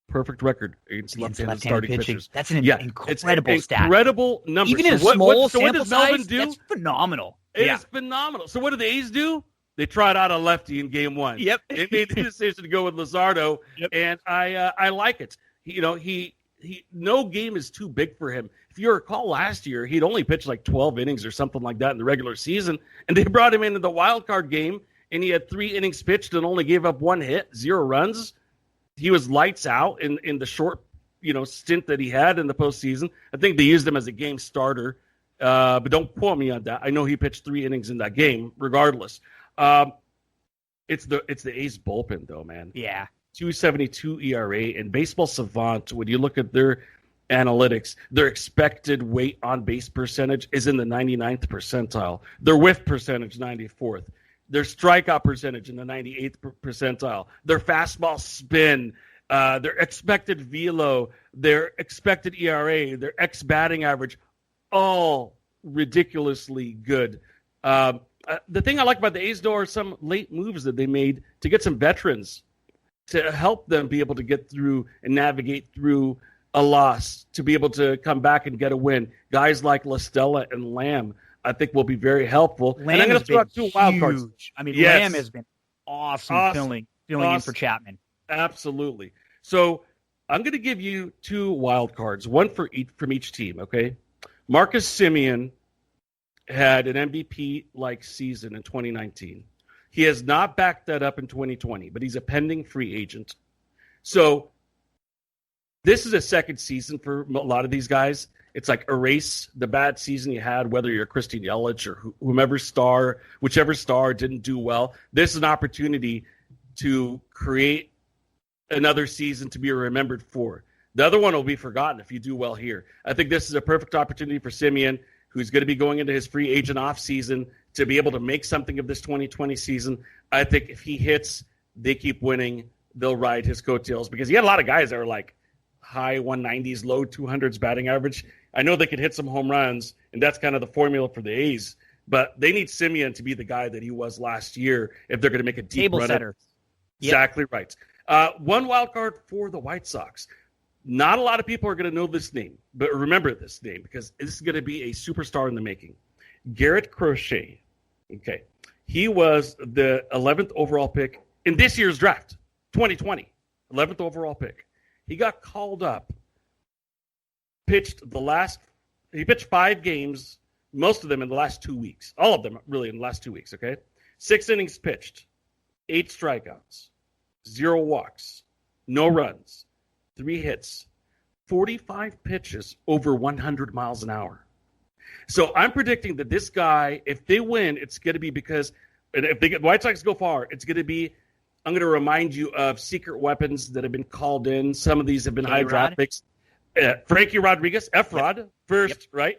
Perfect record against left-handed starting pitchers. That's an incredible stat. Incredible number. Even in a small sample size, that's phenomenal. It is phenomenal. So what do the A's do? They tried out a lefty in game 1. Yep. They made the decision to go with Luzardo, and I like it. He no game is too big for him. If you recall last year, he'd only pitched like 12 innings or something like that in the regular season, and they brought him into the wild card game, and he had 3 innings pitched and only gave up 1 hit, 0 runs. He was lights out in the short, stint that he had in the postseason. I think they used him as a game starter, but don't quote me on that. I know he pitched 3 innings in that game, regardless. It's the A's bullpen though, man. Yeah. 2.72 ERA, and Baseball Savant, when you look at their analytics, their expected weight on base percentage is in the 99th percentile. Their whiff percentage, 94th. Their strikeout percentage in the 98th percentile. Their fastball spin, their expected velo, their expected ERA, their batting average, all ridiculously good. The thing I like about the A's, though, are some late moves that they made to get some veterans to help them be able to get through and navigate through a loss, to be able to come back and get a win. Guys like La Stella and Lamb, I think, will be very helpful. Lamb and I'm going to throw out 2 wild cards. I mean, yes. Lamb has been awesome. Filling in for Chapman. Absolutely. So I'm going to give you 2 wild cards, one from each team, okay? Marcus Semien had an MVP-like season in 2019. He has not backed that up in 2020, but he's a pending free agent. So this is a second season for a lot of these guys. It's like erase the bad season you had, whether you're Christian Yelich or whichever star didn't do well. This is an opportunity to create another season to be remembered for. The other one will be forgotten if you do well here. I think this is a perfect opportunity for Semien, who's going to be going into his free agent offseason, to be able to make something of this 2020 season. I think if he hits, they keep winning, they'll ride his coattails, because he had a lot of guys that were like high 190s, low 200s batting average. I know they could hit some home runs, and that's kind of the formula for the A's, but they need Semien to be the guy that he was last year if they're going to make a deep table run. Setter. Exactly right. One wild card for the White Sox. Not a lot of people are going to know this name, but remember this name because this is going to be a superstar in the making. Garrett Crochet. Okay. He was the 11th overall pick in this year's draft, 2020. 11th overall pick. He got called up, he pitched 5 games, most of them in the last 2 weeks. All of them really in the last 2 weeks, okay? 6 innings pitched, 8 strikeouts, 0 walks, no runs, 3 hits, 45 pitches over 100 miles an hour. So I'm predicting that this guy, if they win, it's going to be because, and if the White Sox go far, it's going to be, I'm going to remind you of secret weapons that have been called in. Some of these have been high draft picks. Frankie Rodriguez, F-Rod, first, right?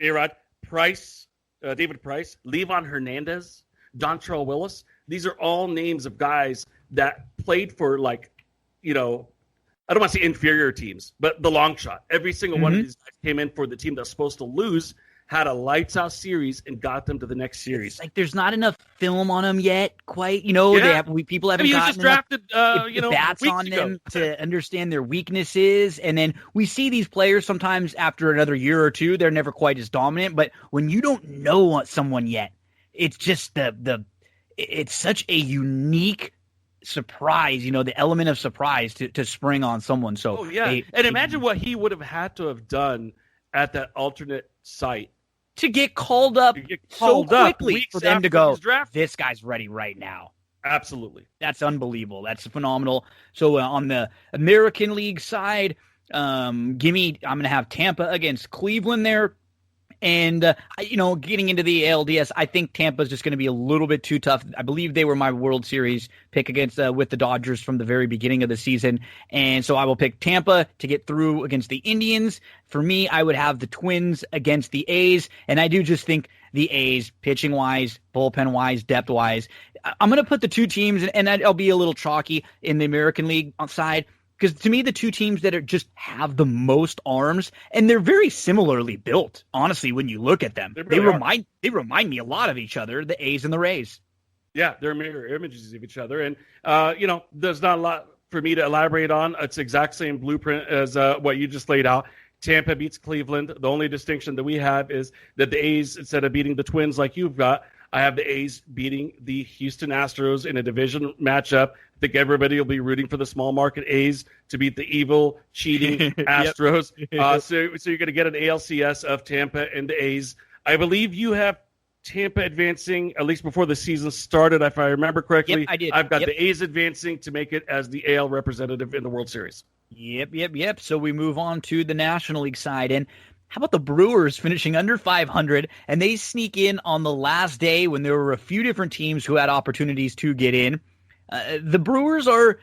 A-Rod, Price, David Price, Levon Hernandez, Dontrell Willis. These are all names of guys that played for, like, I don't want to say inferior teams, but the long shot. Every single one of these guys came in for the team that's supposed to lose, had a lights-out series, and got them to the next series. It's like there's not enough film on them yet, quite. People haven't gotten just drafted, bats on them to understand their weaknesses. And then we see these players sometimes after another year or two, they're never quite as dominant. But when you don't know someone yet, it's just it's such a unique surprise, the element of surprise to spring on someone. So, and imagine what he would have had to have done at that alternate site to get called up so quickly for them to go, this guy's ready right now. Absolutely. That's unbelievable. That's phenomenal. So on the American League side, I'm going to have Tampa against Cleveland there. And, getting into the ALDS, I think Tampa's just going to be a little bit too tough. I believe they were my World Series pick against with the Dodgers from the very beginning of the season. And so I will pick Tampa to get through against the Indians. For me, I would have the Twins against the A's. And I do just think the A's, pitching-wise, bullpen-wise, depth-wise, I'm going to put the two teams, and I'll be a little chalky in the American League side. Because to me, the two teams that just have the most arms, and they're very similarly built, honestly, when you look at them. They remind me a lot of each other, the A's and the Rays. Yeah, they're mirror images of each other. And, there's not a lot for me to elaborate on. It's the exact same blueprint as what you just laid out. Tampa beats Cleveland. The only distinction that we have is that the A's, instead of beating the Twins like you've got, I have the A's beating the Houston Astros in a division matchup. I think everybody will be rooting for the small market A's to beat the evil, cheating Astros. So you're going to get an ALCS of Tampa and the A's. I believe you have Tampa advancing, at least before the season started, if I remember correctly. Yep, I did. I've got the A's advancing to make it as the AL representative in the World Series. Yep. So we move on to the National League side. And how about the Brewers finishing under 500, and they sneak in on the last day when there were a few different teams who had opportunities to get in. The Brewers are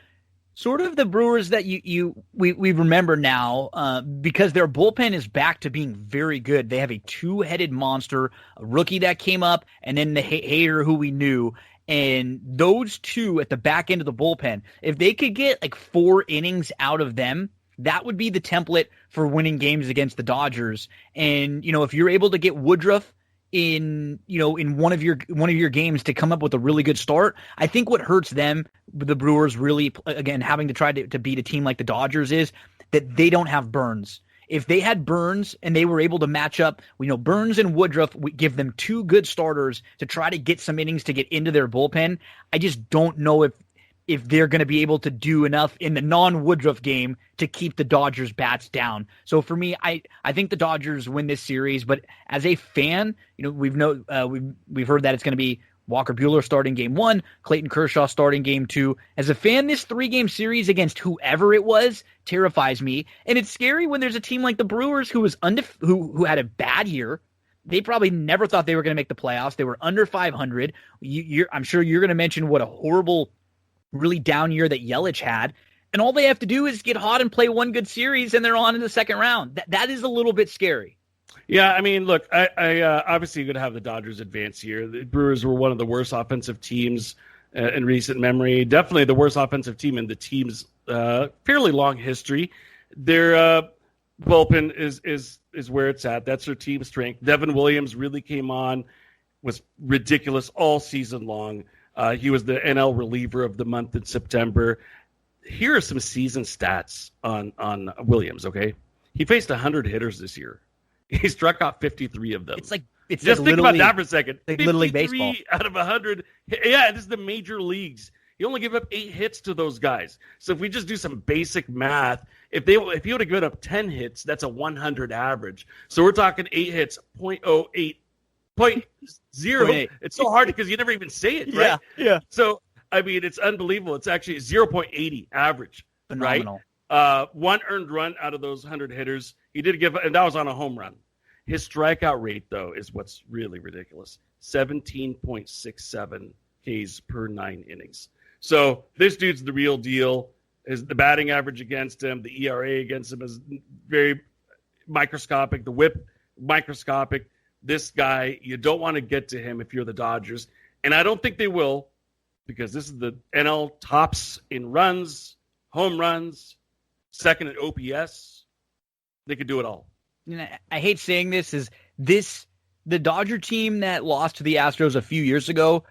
sort of the Brewers that we remember now because their bullpen is back to being very good. They have a two-headed monster, a rookie that came up, and then the Hater who we knew. And those two at the back end of the bullpen, if they could get like 4 innings out of them, that would be the template for winning games against the Dodgers. And, if you're able to get Woodruff in one of your games to come up with a really good start, I think what hurts them, the Brewers, really, again, having to try to beat a team like the Dodgers, is that they don't have Burns. If they had Burns and they were able to match up, Burns and Woodruff, we give them 2 good starters to try to get some innings to get into their bullpen. I just don't know if they're going to be able to do enough in the non-Woodruff game to keep the Dodgers bats down. So for me, I think the Dodgers win this series, but as a fan, we've heard that it's going to be Walker Buehler starting game 1, Clayton Kershaw starting game 2. As a fan, this 3-game series against whoever it was terrifies me. And it's scary when there's a team like the Brewers who had a bad year. They probably never thought they were going to make the playoffs. They were under 500. I'm sure you're going to mention what a horrible, really down year that Yelich had, and all they have to do is get hot and play one good series, and they're on in the second round. That is a little bit scary. Yeah, I mean, look, I obviously going to have the Dodgers advance here. The Brewers were one of the worst offensive teams in recent memory. Definitely the worst offensive team in the team's fairly long history. Their bullpen is where it's at. That's their team strength. Devin Williams really came on, was ridiculous all season long. He was the NL reliever of the month in September. Here are some season stats on Williams, okay? He faced 100 hitters this year. He struck out 53 of them. Just think about that for a second. Like Little League baseball. Out of 100. Yeah, this is the major leagues. He only gave up 8 hits to those guys. So if we just do some basic math, if he would have given up 10 hits, that's a 100 average. So we're talking 8 hits, 0.08. 0.0. It's so hard because you never even say it, right? Yeah. So, I mean, it's unbelievable. It's actually 0.80 average, phenomenal. Right? 1 earned run out of those 100 hitters. He did give, and that was on a home run. His strikeout rate, though, is what's really ridiculous. 17.67 Ks per 9 innings. So this dude's the real deal. The batting average against him, the ERA against him is very microscopic. The whip, microscopic. This guy, you don't want to get to him if you're the Dodgers. And I don't think they will, because this is the NL tops in runs, home runs, second at OPS. They could do it all. I hate saying this, the Dodger team that lost to the Astros a few years ago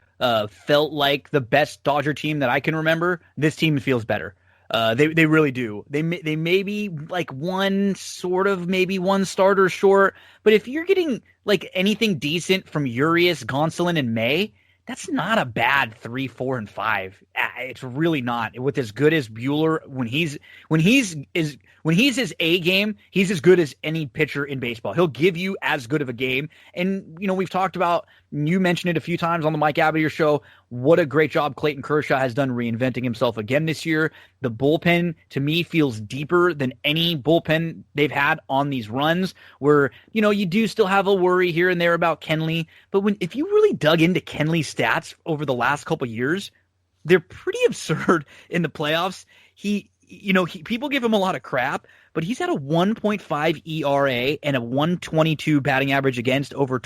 felt like the best Dodger team that I can remember. This team feels better. They really do. They may be like one starter short, but if you're getting like anything decent from Urias, Gonsolin, and May, that's not a bad 3, 4, and 5. It's really not. With as good as Buehler, when he's his A game, he's as good as any pitcher in baseball. He'll give you as good of a game. And we've talked about, you mentioned it a few times on the Mike Abadir show, what a great job Clayton Kershaw has done reinventing himself again this year. The bullpen, to me, feels deeper than any bullpen they've had on these runs where, you do still have a worry here and there about Kenley. But if you really dug into Kenley's stats over the last couple of years, they're pretty absurd in the playoffs. People give him a lot of crap, but he's had a 1.5 ERA and a 122 batting average against over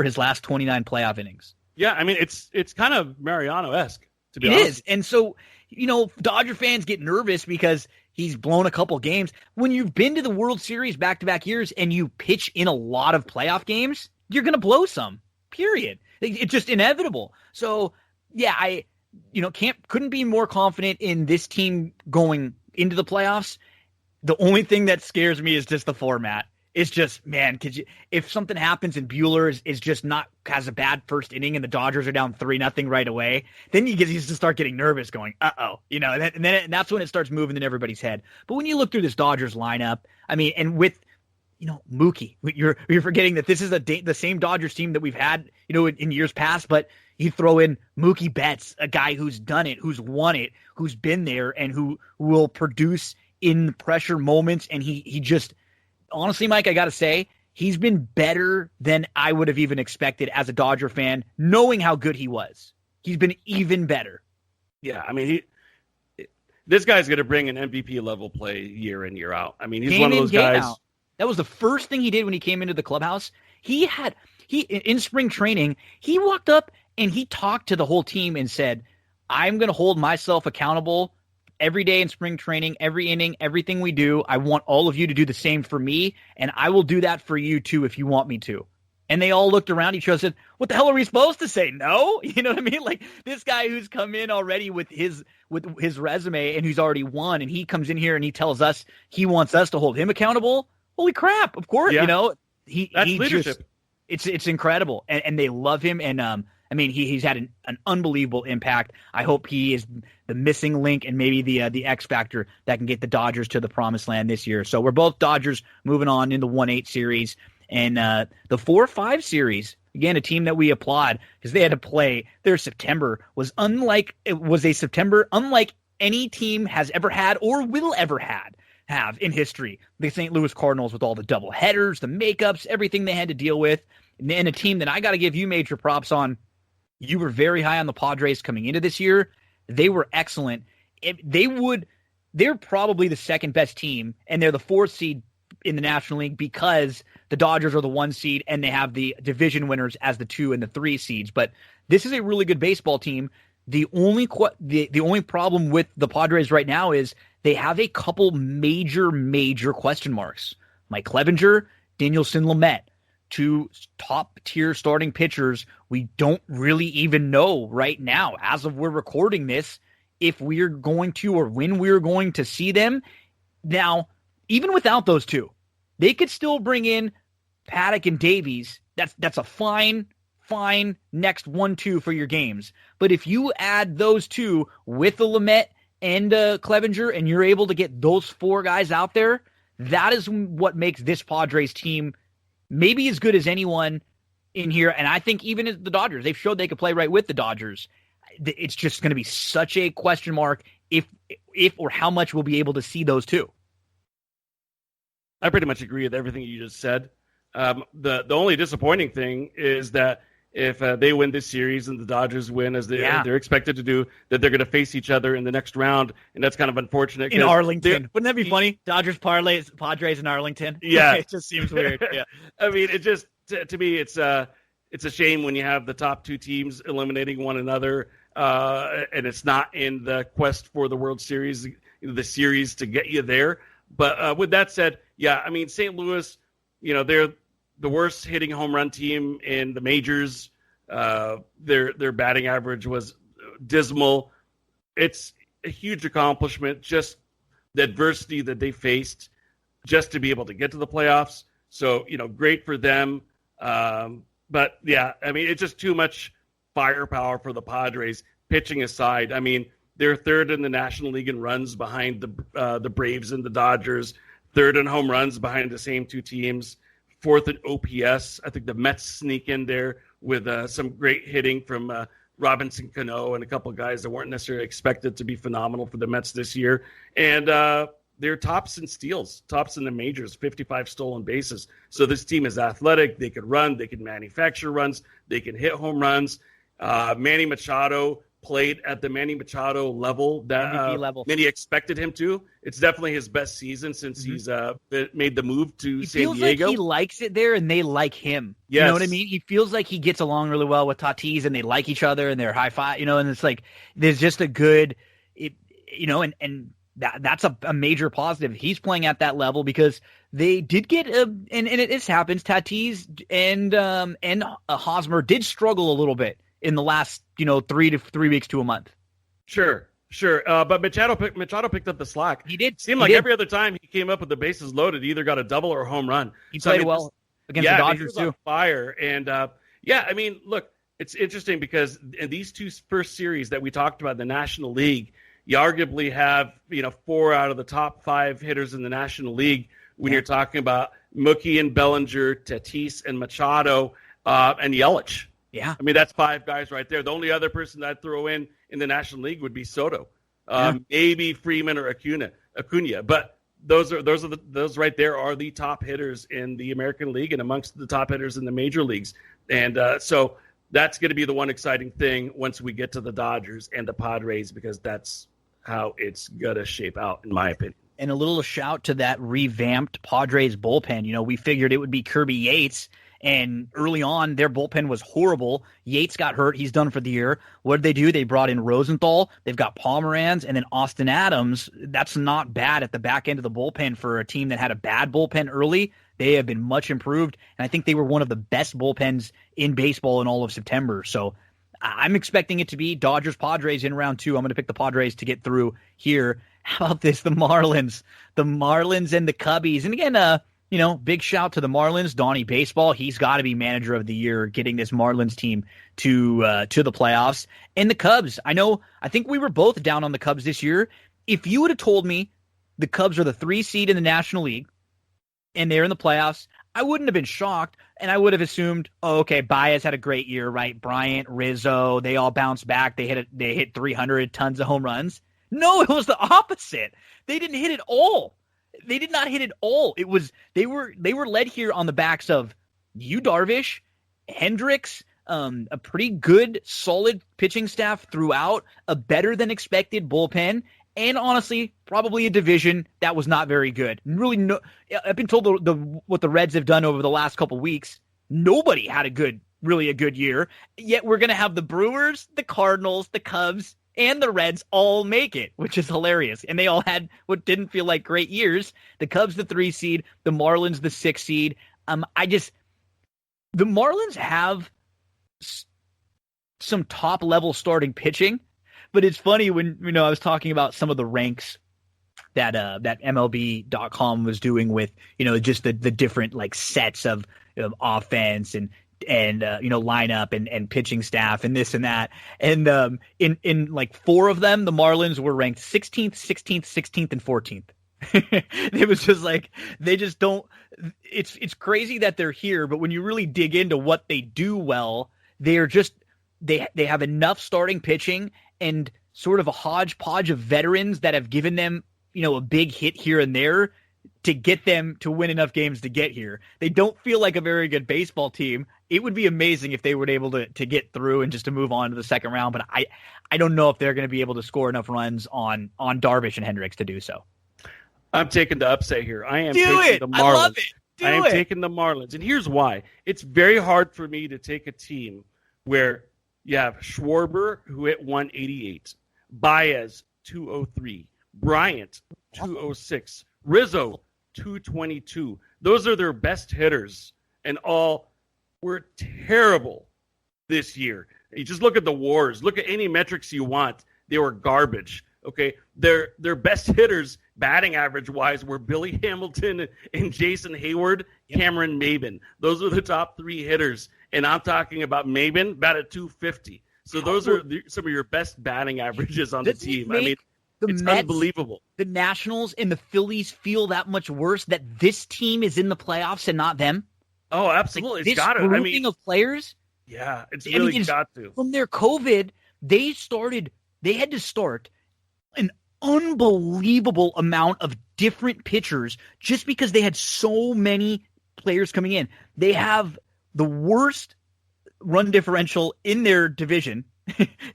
his last 29 playoff innings. Yeah, I mean, it's kind of Mariano-esque, to be honest. It is. And so, Dodger fans get nervous because he's blown a couple games. When you've been to the World Series back-to-back years and you pitch in a lot of playoff games, you're going to blow some, period. It's just inevitable. So, yeah, I couldn't be more confident in this team going into the playoffs. The only thing that scares me is just the format. It's just, man, if something happens and Buehler is just has a bad first inning and the Dodgers are down 3-0 right away, then you just start getting nervous going, and that's when it starts moving in everybody's head. But when you look through this Dodgers lineup, I mean, and with, Mookie, you're forgetting that this is the same Dodgers team that we've had, in years past, but you throw in Mookie Betts, a guy who's done it, who's won it, who's been there, and who will produce in pressure moments, and he just, honestly, Mike, I got to say, he's been better than I would have even expected as a Dodger fan, knowing how good he was. He's been even better. Yeah, I mean, this guy's going to bring an MVP level play year in, year out. I mean, he's one of those guys. Out. That was the first thing he did when he came into the clubhouse. He in spring training, he walked up and he talked to the whole team and said, I'm going to hold myself accountable every day in spring training, every inning, everything we do. I want all of you to do the same for me, and I will do that for you too if you want me to. And they all looked around each other and said, what the hell are we supposed to say? No? You know what I mean? Like, this guy who's come in already with his resume and who's already won, and he comes in here and he tells us he wants us to hold him accountable. Holy crap, of course. Yeah. That's he leadership. It's incredible. And they love him. And I mean, he's had an unbelievable impact. I hope he is the missing link and maybe the X factor that can get the Dodgers to the promised land this year. So we're both Dodgers moving on in the 1-8 series. And the 4-5 series, again, a team that we applaud because they had to play. Their September was a September unlike any team has ever had or will ever have in history. The St. Louis Cardinals with all the double headers, the makeups, everything they had to deal with. And a team that I got to give you major props on. You were very high on the Padres coming into this year. They were excellent. They're probably the second best team, and they're the 4th seed in the National League because the Dodgers are the 1 seed, and they have the division winners as the 2 and the 3 seeds. But this is a really good baseball team. The only problem with the Padres right now is they have a couple major question marks. Mike Clevinger, Dinelson Lamet. 2 top-tier starting pitchers we don't really even know right now, as of we're recording this, if we're going to or when we're going to see them. Now, even without those 2, they could still bring in Paddock and Davies. That's a fine next 1-2 for your games. But if you add those 2 with the Lamet and Clevinger and you're able to get those 4 guys out there, that is what makes this Padres team maybe as good as anyone in here. And I think even as the Dodgers, they've showed they could play right with the Dodgers. It's just going to be such a question mark if or how much we'll be able to see those 2. I pretty much agree with everything you just said. The only disappointing thing is that if they win this series and the Dodgers win as they're expected to do, that they're going to face each other in the next round, and that's kind of unfortunate. In Arlington. Wouldn't that be funny? Dodgers parlay Padres in Arlington. Yeah. It just seems weird. Yeah. I mean, it just, to me, it's a shame when you have the top 2 teams eliminating one another, and it's not in the quest for the World Series, the series to get you there. But with that said, yeah, I mean, St. Louis, they're the worst hitting home run team in the majors. Their batting average was dismal. It's a huge accomplishment, just the adversity that they faced just to be able to get to the playoffs. So, great for them. But yeah, I mean, it's just too much firepower for the Padres, pitching aside. I mean, they're 3rd in the National League in runs behind the Braves and the Dodgers, 3rd in home runs behind the same 2 teams, 4th in OPS. I think the Mets sneak in there with some great hitting from Robinson Cano and a couple of guys that weren't necessarily expected to be phenomenal for the Mets this year. And they're tops in steals, tops in the majors, 55 stolen bases. So this team is athletic. They could run. They can manufacture runs. They can hit home runs. Manny Machado played at the Manny Machado level that many expected him to. It's definitely his best season since he's made the move to San Diego. Feels like he likes it there, and they like him. Yes. You know what I mean? He feels like he gets along really well with Tatis, and they like each other, and they're high five. And it's like there's just a good, and that's a major positive. He's playing at that level because they did get and it happens. Tatis and Hosmer did struggle a little bit in the last 3 weeks to a month. Sure. But Machado picked up the slack. He did. Seemed like every other time he came up with the bases loaded, he either got a double or a home run. He played well against the Dodgers too. On fire. And look, it's interesting because in these two first series that we talked about in the National League, you arguably have 4 out of the top 5 hitters in the National League when you're talking about Mookie and Bellinger, Tatis and Machado, and Yelich. Yeah. I mean, that's 5 guys right there. The only other person that I'd throw in the National League would be Soto. Maybe Freeman or Acuna. But those right there are the top hitters in the American League and amongst the top hitters in the major leagues. And so that's going to be the one exciting thing once we get to the Dodgers and the Padres, because that's how it's going to shape out, in my opinion. And a little shout to that revamped Padres bullpen. We figured it would be Kirby Yates. And early on, their bullpen was horrible. Yates got hurt. He's done for the year. What did they do? They brought in Rosenthal. They've got Pomeranz and then Austin Adams. That's not bad at the back end of the bullpen for a team that had a bad bullpen early. They have been much improved. And I think they were one of the best bullpens in baseball in all of September. So I'm expecting it to be Dodgers-Padres in round 2. I'm going to pick the Padres to get through here. How about this? The Marlins and the Cubbies. And again, big shout to the Marlins, Donnie Baseball. He's got to be manager of the year, getting this Marlins team to the playoffs. And the Cubs. I think we were both down on the Cubs this year. If you would have told me the Cubs are the 3 seed in the National League and they're in the playoffs, I wouldn't have been shocked. And I would have assumed, Baez had a great year, right? Bryant, Rizzo, they all bounced back. They hit 300, tons of home runs. No, it was the opposite. They didn't hit it all. They did not hit it all. It was they were led here on the backs of Darvish, Hendricks, a pretty good, solid pitching staff throughout, a better than expected bullpen, and honestly, probably a division that was not very good. Really, I've been told what the Reds have done over the last couple weeks. Nobody had really a good year. Yet we're gonna have the Brewers, the Cardinals, the Cubs, and the Reds all make it, which is hilarious. And they all had what didn't feel like great years. The Cubs, the 3 seed, the Marlins, the 6 seed. The Marlins have some top level starting pitching, but it's funny when, I was talking about some of the ranks that MLB.com was doing with, just the different like sets of offense and lineup and pitching staff and this and that. And in like 4 of them, the Marlins were ranked 16th, 16th, and 14th. It was just like, they just don't, it's crazy that they're here, but when you really dig into what they do well, they're just, they have enough starting pitching and sort of a hodgepodge of veterans that have given them, a big hit here and there to get them to win enough games to get here. They don't feel like a very good baseball team. It would be amazing if they were able to get through and just to move on to the second round, but I don't know if they're going to be able to score enough runs on Darvish and Hendricks to do so. I'm taking the upset here. I am taking the Marlins. I love it. I am taking the Marlins. And here's why. It's very hard for me to take a team where you have Schwarber, who hit 188, Baez, 203, Bryant, 206, Rizzo, 222. Those are their best hitters, and all were terrible this year. You just look at the WARs. Look at any metrics you want. They were garbage. Okay, their best hitters, batting average wise, were Billy Hamilton and Jason Hayward, Cameron Maybin. Those are the top 3 hitters, and I'm talking about Maybin batted 250. So those are some of your best batting averages on the team. I mean, it's Mets, unbelievable. The Nationals and the Phillies feel that much worse that this team is in the playoffs and not them. Oh, absolutely. Like, this grouping of players. Yeah, it's really got to. From their COVID, they had to start an unbelievable amount of different pitchers just because they had so many players coming in. They have the worst run differential in their division,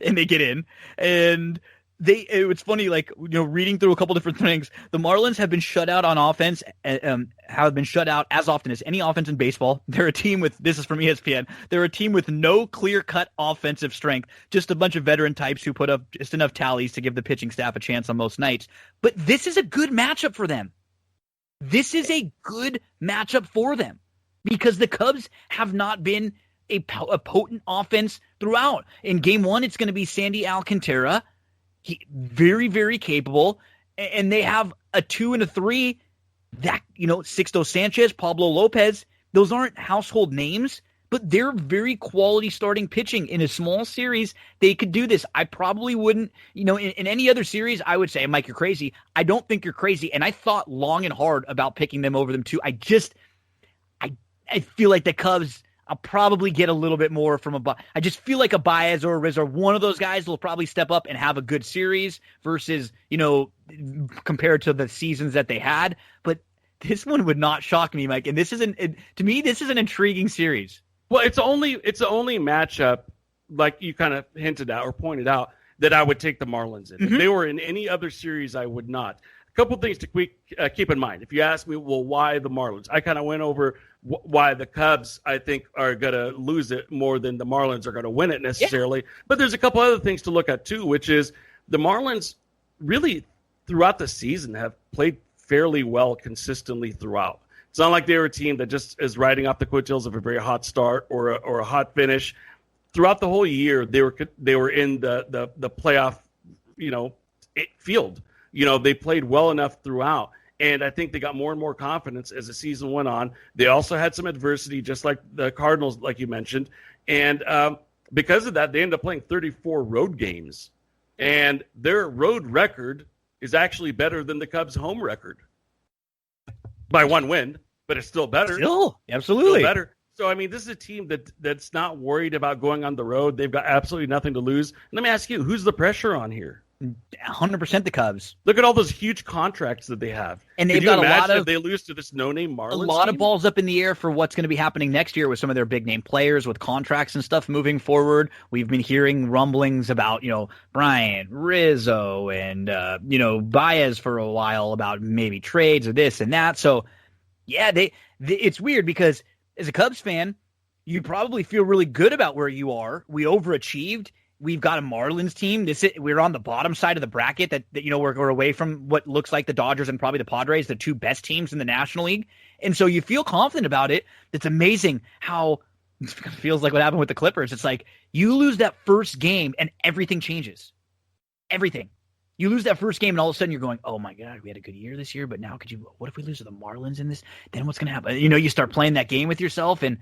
and they get in. And it's funny, like, reading through a couple different things. The Marlins have been shut out on offense, have been shut out as often as any offense in baseball. They're a team with, this is from ESPN, they're a team with no clear-cut offensive strength, just a bunch of veteran types who put up just enough tallies to give the pitching staff a chance on most nights. But this is a good matchup for them. This is a good matchup for them because the Cubs have not been a potent offense throughout. In game one, it's going to be Sandy Alcantara. Very, very capable. And they have a 2 and a 3 that, Sixto Sanchez, Pablo Lopez, those aren't household names, but they're very quality starting pitching. In a small series, they could do this. I probably wouldn't, in any other series, I would say, Mike, you're crazy. I don't think you're crazy. And I thought long and hard about picking them over them too. I feel like the Cubs, I'll probably get a little bit more from I just feel like a Baez or a Rizzo, one of those guys will probably step up and have a good series versus, compared to the seasons that they had. But this one would not shock me, Mike. And to me, this is an intriguing series. Well, it's the only matchup, like you kind of hinted at or pointed out, that I would take the Marlins in. Mm-hmm. If they were in any other series, I would not. A couple things to keep in mind. If you ask me, well, why the Marlins? I kind of went over why the Cubs, I think, are going to lose it more than the Marlins are going to win it necessarily. Yeah. But there's a couple other things to look at, too, which is the Marlins really throughout the season have played fairly well consistently throughout. It's not like they were a team that just is riding off the coattails of a very hot start or a hot finish. Throughout the whole year, they were in the playoff, field. They played well enough throughout. And I think they got more and more confidence as the season went on. They also had some adversity, just like the Cardinals, like you mentioned. And because of that, they ended up playing 34 road games. And their road record is actually better than the Cubs' home record by one win, but it's still better. Still, absolutely. Still better. So, this is a team that's not worried about going on the road. They've got absolutely nothing to lose. Let me ask you, who's the pressure on here? 100% the Cubs. Look at all those huge contracts that they have. And they've got a lot of, if they lose to this no-name Marlins a lot team? of balls up in the air for what's going to be happening next year with some of their big-name players with contracts and stuff moving forward. We've been hearing rumblings about, Bryant, Rizzo, and, Baez for a while about maybe trades or this and that. So, yeah, it's weird because as a Cubs fan, you probably feel really good about where you are. We overachieved. We've got a Marlins team. We're on the bottom side of the bracket that we're away from what looks like the Dodgers and probably the Padres, the two best teams in the National League. And so you feel confident about it. It's amazing how it feels like what happened with the Clippers. It's like you lose that first game and everything changes. Everything. You lose that first game and all of a sudden you're going, oh my God, we had a good year this year, but now what if we lose to the Marlins in this? Then what's going to happen? You start playing that game with yourself and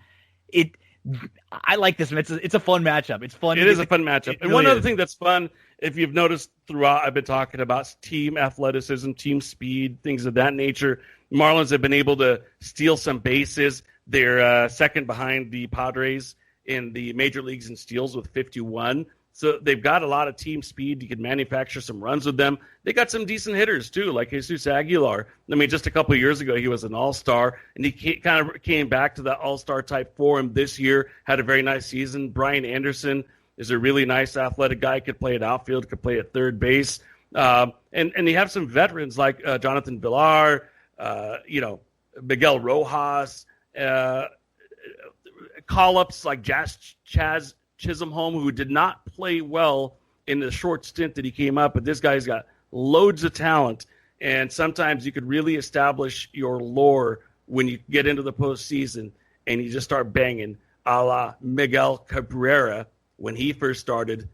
I like this. It's a fun matchup. It's fun. It is a fun matchup. And one other thing that's fun, if you've noticed throughout, I've been talking about team athleticism, team speed, things of that nature. Marlins have been able to steal some bases. They're second behind the Padres in the major leagues in steals with 51. So they've got a lot of team speed. You can manufacture some runs with them. They got some decent hitters, too, like Jesus Aguilar. Just a couple of years ago, he was an all-star, and he kind of came back to that all-star type form this year, had a very nice season. Brian Anderson is a really nice athletic guy, could play at outfield, could play at third base. And you have some veterans like Jonathan Villar, Miguel Rojas, call-ups like Chaz Chisholm, who did not play well in the short stint that he came up, but this guy's got loads of talent, and sometimes you could really establish your lore when you get into the postseason and you just start banging, a la Miguel Cabrera when he first started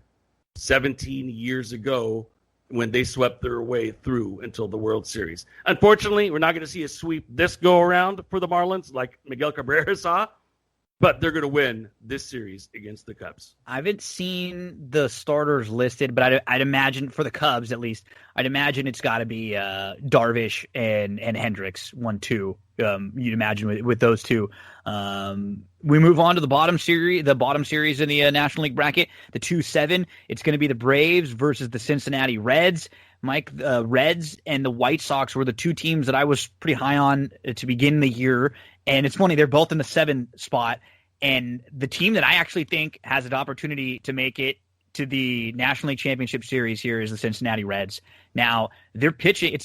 17 years ago when they swept their way through until the World Series. Unfortunately, we're not going to see a sweep this go-around for the Marlins like Miguel Cabrera saw, but they're going to win this series against the Cubs. I haven't seen the starters listed, but I'd imagine, for the Cubs at least, I'd imagine it's got to be Darvish and Hendricks 1-2 you'd imagine with those two. We move on to the bottom series in the National League bracket, the 2-7. It's going to be the Braves versus the Cincinnati Reds. Mike, Reds and the White Sox were the two teams that I was pretty high on to begin the year. And it's funny, they're both in the 7 spot. And the team that I actually think has an opportunity to make it to the National League Championship Series here is the Cincinnati Reds. Now, they're pitching.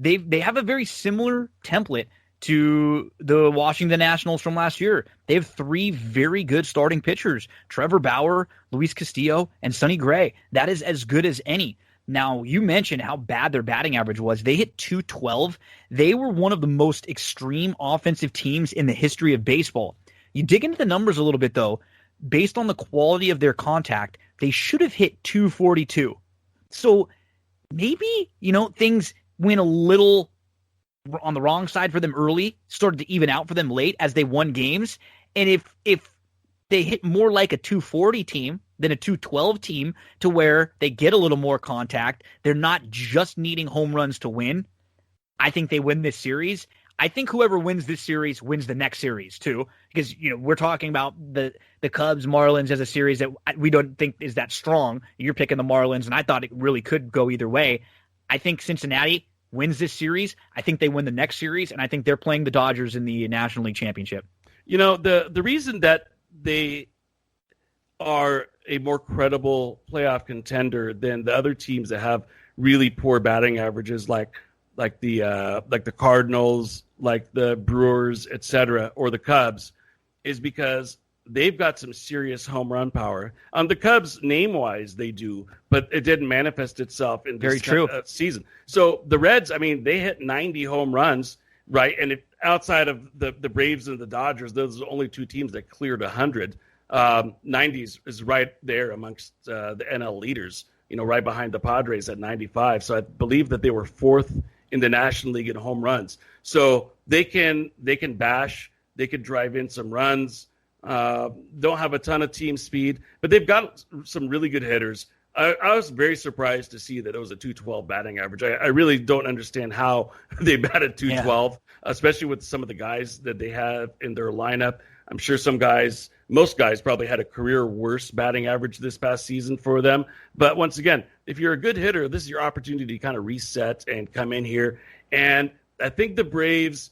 They have a very similar template to the Washington Nationals from last year. They have 3 very good starting pitchers: Trevor Bauer, Luis Castillo, and Sonny Gray. That is as good as any. Now, you mentioned how bad their batting average was. They hit .212. They were one of the most extreme offensive teams in the history of baseball. You dig into the numbers a little bit, though. Based on the quality of their contact, they should have hit .242. So maybe, things went a little on the wrong side for them early, started to even out for them late as they won games. And if they hit more like a .240 team than a .212 team, to where they get a little more contact, they're not just needing home runs to win, I think they win this series. I think whoever wins this series wins the next series too, because we're talking about the Cubs Marlins as a series that we don't think is that strong. You're picking the Marlins, and I thought it really could go either way. I think Cincinnati wins this series. I think they win the next series, and I think they're playing the Dodgers in the National League Championship. The reason that they are a more credible playoff contender than the other teams that have really poor batting averages, like the Cardinals, like the Brewers, etc., or the Cubs, is because they've got some serious home run power. The Cubs, name-wise, they do, but it didn't manifest itself in this season. So the Reds, they hit 90 home runs, right? And if outside of the Braves and the Dodgers, those are the only 2 teams that cleared 100. 90s is right there amongst the NL leaders, right behind the Padres at 95. So I believe that they were 4th in the National League in home runs. So they can bash, they could drive in some runs. Don't have a ton of team speed, but they've got some really good hitters. I was very surprised to see that it was a .212 batting average. I really don't understand how they batted .212, especially with some of the guys that they have in their lineup. I'm sure most guys probably had a career worse batting average this past season for them. But once again, if you're a good hitter, this is your opportunity to kind of reset and come in here. And I think the Braves,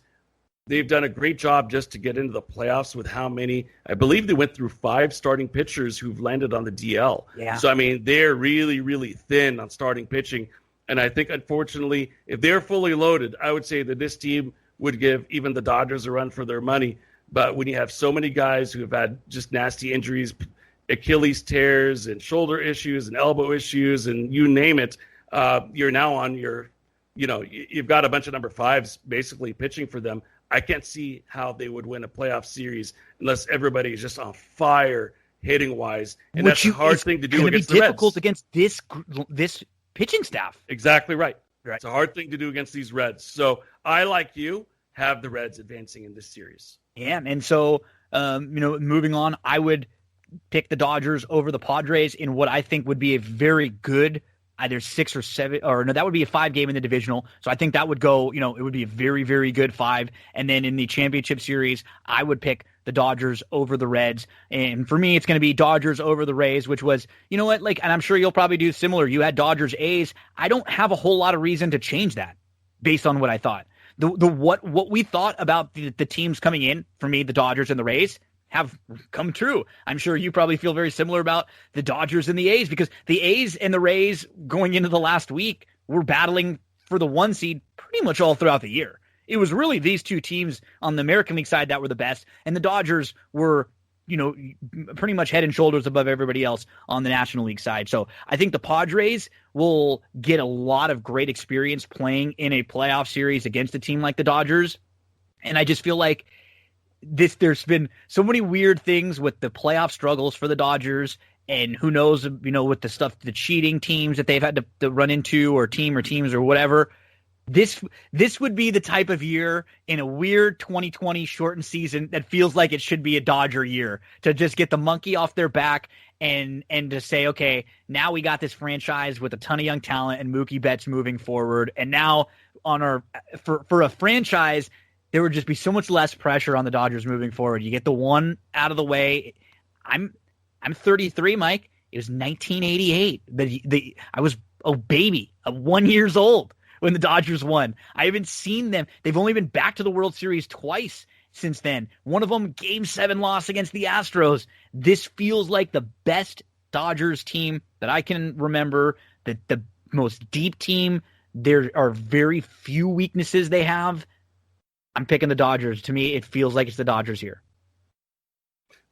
they've done a great job just to get into the playoffs with how many. I believe they went through 5 starting pitchers who've landed on the DL. Yeah. So, they're really, really thin on starting pitching. And I think, unfortunately, if they're fully loaded, I would say that this team would give even the Dodgers a run for their money. But when you have so many guys who have had just nasty injuries, Achilles tears and shoulder issues and elbow issues and you name it, you're now on you've got a bunch of number 5s basically pitching for them. I can't see how they would win a playoff series unless everybody is just on fire hitting-wise. And that's a hard thing to do against the Reds. It's difficult against this pitching staff. Exactly right. It's a hard thing to do against these Reds. So I, like you, have the Reds advancing in this series. Yeah, and so, moving on, I would pick the Dodgers over the Padres in what I think would be a very good either 6 or 7, or no, that would be a 5 game in the divisional. So I think that would go, it would be a very, very good 5. And then in the championship series, I would pick the Dodgers over the Reds. And for me, it's going to be Dodgers over the Rays, which was, and I'm sure you'll probably do similar. You had Dodgers A's. I don't have a whole lot of reason to change that based on what I thought. What we thought about the teams coming in, for me, the Dodgers and the Rays, have come true. I'm sure you probably feel very similar about the Dodgers and the A's, because the A's and the Rays going into the last week were battling for the 1 seed pretty much all throughout the year. It was really these 2 teams on the American League side that were the best, and the Dodgers were, pretty much head and shoulders above everybody else on the National League side. So I think the Padres will get a lot of great experience playing in a playoff series against a team like the Dodgers. And I just feel like there's been so many weird things with the playoff struggles for the Dodgers, and who knows, with the stuff, the cheating teams that they've had to run into, or teams or whatever. This would be the type of year in a weird 2020 shortened season that feels like it should be a Dodger year, to just get the monkey off their back and to say, okay, now we got this franchise with a ton of young talent and Mookie Betts moving forward. And now for a franchise there would just be so much less pressure on the Dodgers moving forward. You get the one out of the way. I'm 33, Mike. It was 1988. I was a baby, 1 year old when the Dodgers won. I haven't seen them. They've only been back to the World Series twice since then. One of them, Game 7 loss against the Astros. This feels like the best Dodgers team that I can remember, the most deep team. There are very few weaknesses they have. I'm picking the Dodgers. To me, it feels like it's the Dodgers here.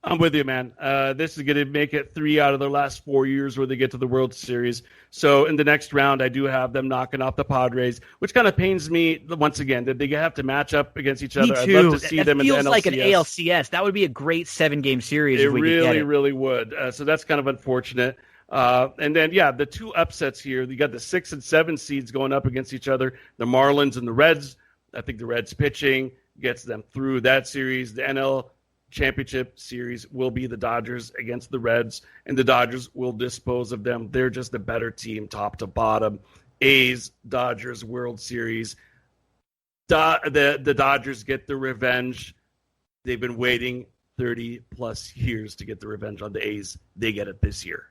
I'm with you, man. This is going to make it 3 out of their last 4 years where they get to the World Series. So in the next round, I do have them knocking off the Padres, which kind of pains me once again that they have to match up against each other. Me too. I'd love to see them in the NLCS. Feels like an ALCS. That would be a great 7-game series. It if we really, could get it. really would. So that's kind of unfortunate. And then, the two upsets here. You got the 6 and 7 seeds going up against each other, the Marlins and the Reds. I think the Reds pitching gets them through that series. The NL Championship Series will be the Dodgers against the Reds, and the Dodgers will dispose of them. They're just a better team top to bottom. A's, Dodgers, World Series. The Dodgers get the revenge. They've been waiting 30-plus years to get the revenge on the A's. They get it this year.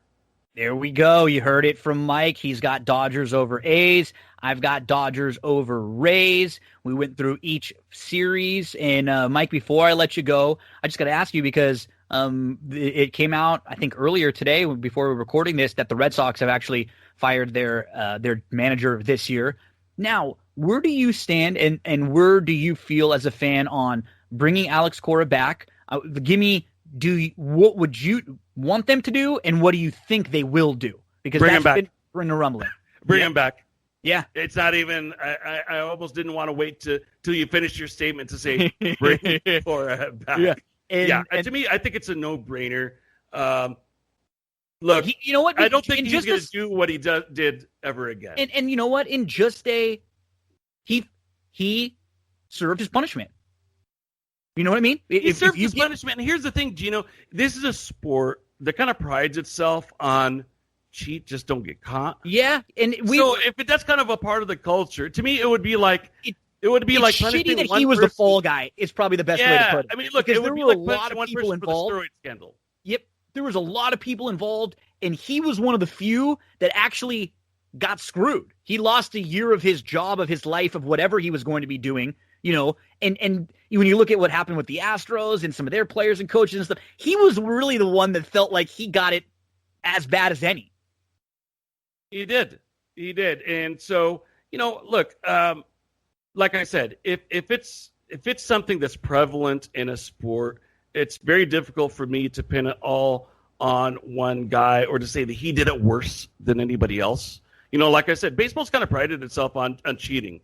There we go. You heard it from Mike. He's got Dodgers over A's. I've got Dodgers over Rays. We went through each series. And, Mike, before I let you go, I just got to ask you because it came out, I think, earlier today before we were recording this that the Red Sox have actually fired their manager this year. Now, where do you stand and where do you feel as a fan on bringing Alex Cora back? What would you want them to do, and what do you think they will do? Because bring him back. Been a rumbling. Bring him back. Yeah. It's not even – I almost didn't want to wait till you finished your statement to say bring Cora back. Yeah. And to me, I think it's a no-brainer. Look, you know what? I don't think he's going to do what he did ever again. And you know what? In just he served his punishment. You know what I mean? He served his punishment. And here's the thing, Gino. This is a sport that kind of prides itself on cheat, just don't get caught. Yeah. So if that's kind of a part of the culture, to me, it would be like – it's shitty that he was the fall guy. It's probably the best way to put it. I mean, look, because there were a lot of people involved. For the steroid scandal. Yep, there was a lot of people involved, and he was one of the few that actually got screwed. He lost a year of his job, of his life, of whatever he was going to be doing. And when you look at what happened with the Astros and some of their players and coaches and stuff, he was really the one that felt like he got it as bad as any. He did. And so, look. Like I said, if it's something that's prevalent in a sport, it's very difficult for me to pin it all on one guy or to say that he did it worse than anybody else. Like I said, baseball's kind of prided itself on cheating.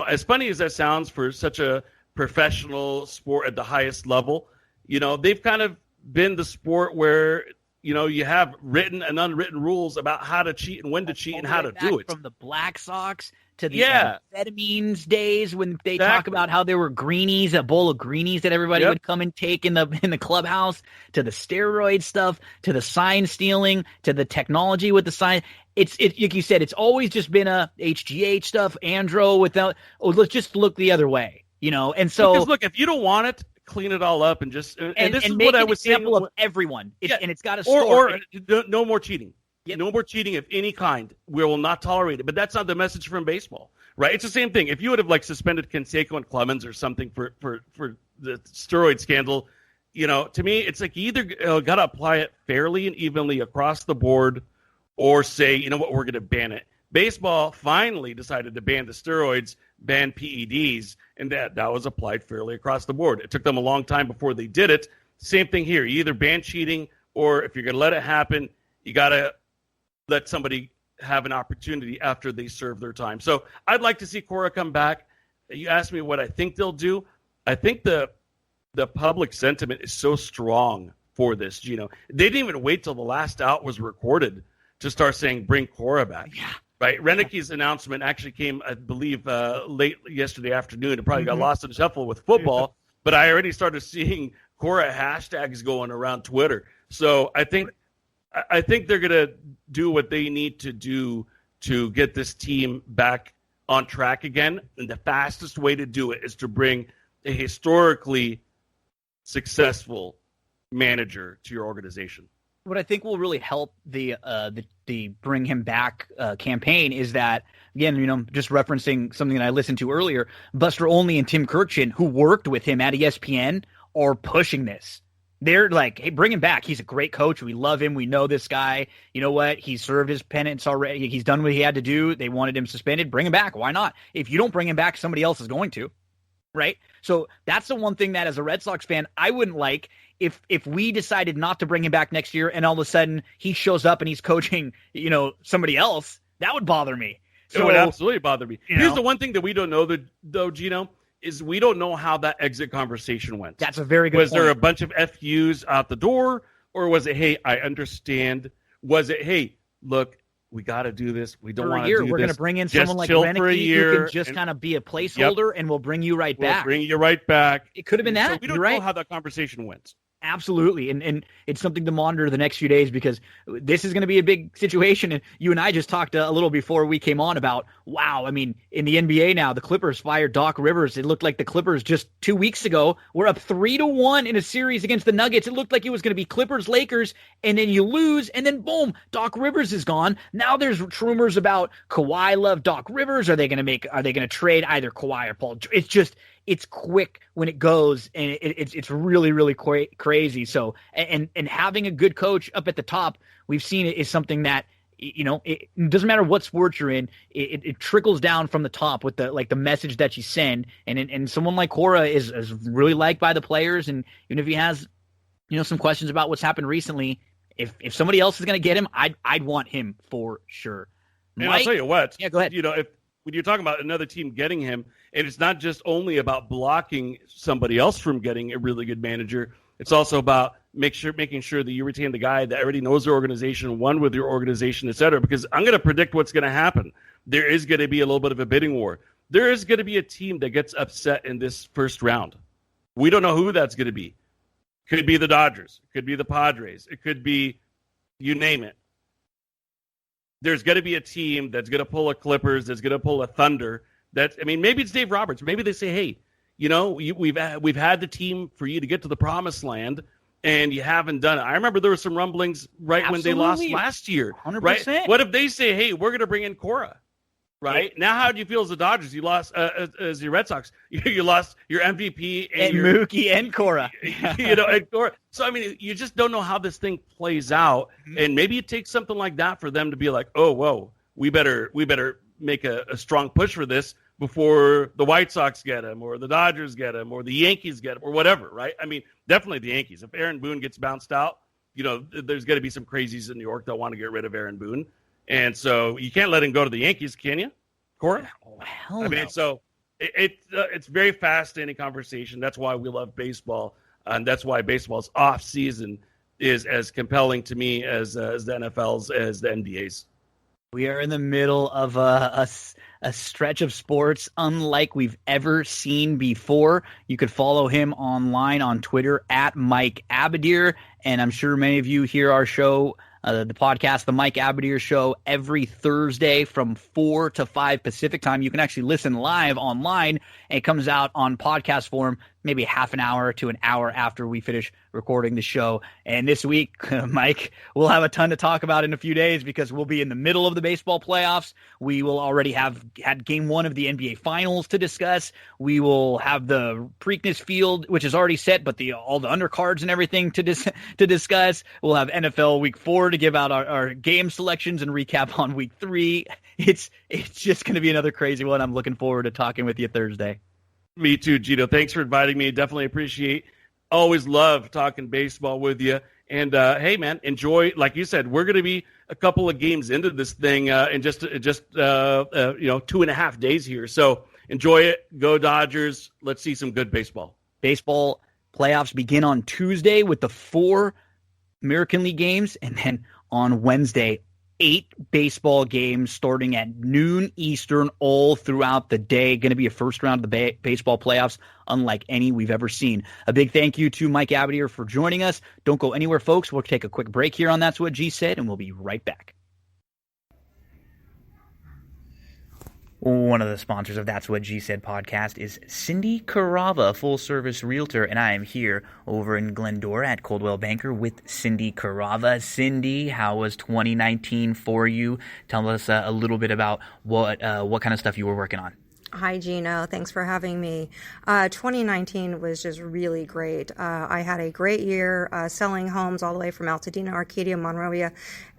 As funny as that sounds for such a professional sport at the highest level, they've kind of been the sport where you have written and unwritten rules about how to cheat and when to cheat and how to do it. From the Black Sox to the amphetamines days when they talk about how there were greenies, a bowl of greenies that everybody would come and take in the clubhouse, to the steroid stuff, to the sign stealing, to the technology with the sign. It's like you said, it's always just been a HGH stuff, andro without. Oh, let's just look the other way, And so because look, if you don't want it, clean it all up and just and this is make what I an was example saying. Of everyone, and it's got to or no more cheating. Yep. No more cheating of any kind. We will not tolerate it. But that's not the message from baseball, right? It's the same thing. If you would have suspended Canseco and Clemens or something for the steroid scandal, to me it's like you either got to apply it fairly and evenly across the board, or say, you know what, we're going to ban it. Baseball finally decided to ban the steroids, ban PEDs, and that was applied fairly across the board. It took them a long time before they did it. Same thing here. You either ban cheating, or if you're going to let it happen, you got to let somebody have an opportunity after they serve their time. So I'd like to see Cora come back. You asked me what I think they'll do. I think the public sentiment is so strong for this, Gino. They didn't even wait till the last out was recorded to start saying, bring Cora back. Yeah. Right? Reneke's announcement actually came, I believe, late yesterday afternoon. It probably got lost in the shuffle with football, but I already started seeing Cora hashtags going around Twitter. So I think they're going to do what they need to do to get this team back on track again. And the fastest way to do it is to bring a historically successful manager to your organization. What I think will really help the bring him back campaign is that, again, just referencing something that I listened to earlier, Buster Olney and Tim Kurkjian, who worked with him at ESPN, are pushing this. They're like, hey, bring him back. He's a great coach. We love him. We know this guy. You know what? He served his penance already. He's done what he had to do. They wanted him suspended. Bring him back. Why not? If you don't bring him back, somebody else is going to. Right? So that's the one thing that, as a Red Sox fan, I wouldn't like if we decided not to bring him back next year and all of a sudden he shows up and he's coaching, somebody else. That would bother me. So, it would absolutely bother me. Here's the one thing that we don't know, though, Gino, is we don't know how that exit conversation went. That's a very good point. Was point. there a bunch of FUs out the door, or was it, hey, I understand? Was it, hey, look, we got to do this. We don't want to do this. We're going to bring in someone like Renicky who can just kind of be a placeholder, and we'll bring you right back. We'll bring you right back. It could have been that. So we don't know how that conversation went. Absolutely. And it's something to monitor the next few days, because this is going to be a big situation. And you and I just talked a little before we came on about, wow, I mean, in the NBA now, the Clippers fired Doc Rivers. It looked like the Clippers just 2 weeks ago were up 3-1 in a series against the Nuggets. It looked like it was going to be Clippers-Lakers, and then you lose, and then boom, Doc Rivers is gone. Now there's rumors about Kawhi love Doc Rivers. Are they going to trade either Kawhi or Paul? It's quick when it goes, and it's really, really crazy. So, and having a good coach up at the top, we've seen it is something that, it doesn't matter what sport you're in, it trickles down from the top with the message that you send. And someone like Cora is really liked by the players. And even if he has, some questions about what's happened recently, if somebody else is going to get him, I'd want him for sure. And I'll tell you what, yeah, go ahead. When you're talking about another team getting him, and it's not just only about blocking somebody else from getting a really good manager, it's also about making sure that you retain the guy that already knows the organization, won with your organization, et cetera. Because I'm going to predict what's going to happen. There is going to be a little bit of a bidding war. There is going to be a team that gets upset in this first round. We don't know who that's going to be. Could be the Dodgers. It could be the Padres. It could be, you name it. There's going to be a team that's going to pull a Clippers, that's going to pull a Thunder. Maybe it's Dave Roberts. Maybe they say, hey, we've had the team for you to get to the promised land, and you haven't done it. I remember there were some rumblings when they lost last year. 100%. Right? What if they say, hey, we're going to bring in Cora? Right? Now, how do you feel as the Dodgers? You lost as your Red Sox. You lost your MVP and Mookie and Cora. And Cora. So, you just don't know how this thing plays out. Mm-hmm. And maybe it takes something like that for them to be like, oh, whoa, we better make a strong push for this before the White Sox get him, or the Dodgers get him, or the Yankees get him, or whatever, right? Definitely the Yankees. If Aaron Boone gets bounced out, there's going to be some crazies in New York that want to get rid of Aaron Boone. And so you can't let him go to the Yankees, can you, Cora? Oh, hell no. So it's very fascinating conversation. That's why we love baseball, and that's why baseball's off season is as compelling to me as the NFL's, as the NBA's. We are in the middle of a stretch of sports unlike we've ever seen before. You could follow him online on Twitter at Mike Abadir, and I'm sure many of you hear our show, the podcast, The Mike Abadir Show, every Thursday from 4 to 5 Pacific time. You can actually listen live online, and it comes out on podcast form maybe half an hour to an hour after we finish recording the show. And this week, Mike, we'll have a ton to talk about in a few days, because we'll be in the middle of the baseball playoffs. We will already have had game 1 of the NBA Finals to discuss. We will have the Preakness field, which is already set, but all the undercards and everything to discuss. We'll have NFL Week 4 to give out our game selections and recap on Week 3. It's just going to be another crazy one. I'm looking forward to talking with you Thursday. Me too, Gino. Thanks for inviting me. Definitely appreciate. Always love talking baseball with you. And hey, man, enjoy. Like you said, we're going to be a couple of games into this thing in just 2.5 days here. So enjoy it. Go Dodgers. Let's see some good baseball. Baseball playoffs begin on Tuesday with the 4 American League games, and then on Wednesday, 8 baseball games starting at noon Eastern all throughout the day. Going to be a first round of the baseball playoffs unlike any we've ever seen. A big thank you to Mike Abadir for joining us. Don't go anywhere, folks. We'll take a quick break here on That's What G Said, and we'll be right back. One of the sponsors of That's What G Said podcast is Cindy Carava, full-service realtor, and I am here over in Glendora at Coldwell Banker with Cindy Carava. Cindy, how was 2019 for you? Tell us a little bit about what kind of stuff you were working on. Hi, Gino. Thanks for having me. 2019 was just really great. I had a great year selling homes all the way from Altadena, Arcadia, Monrovia,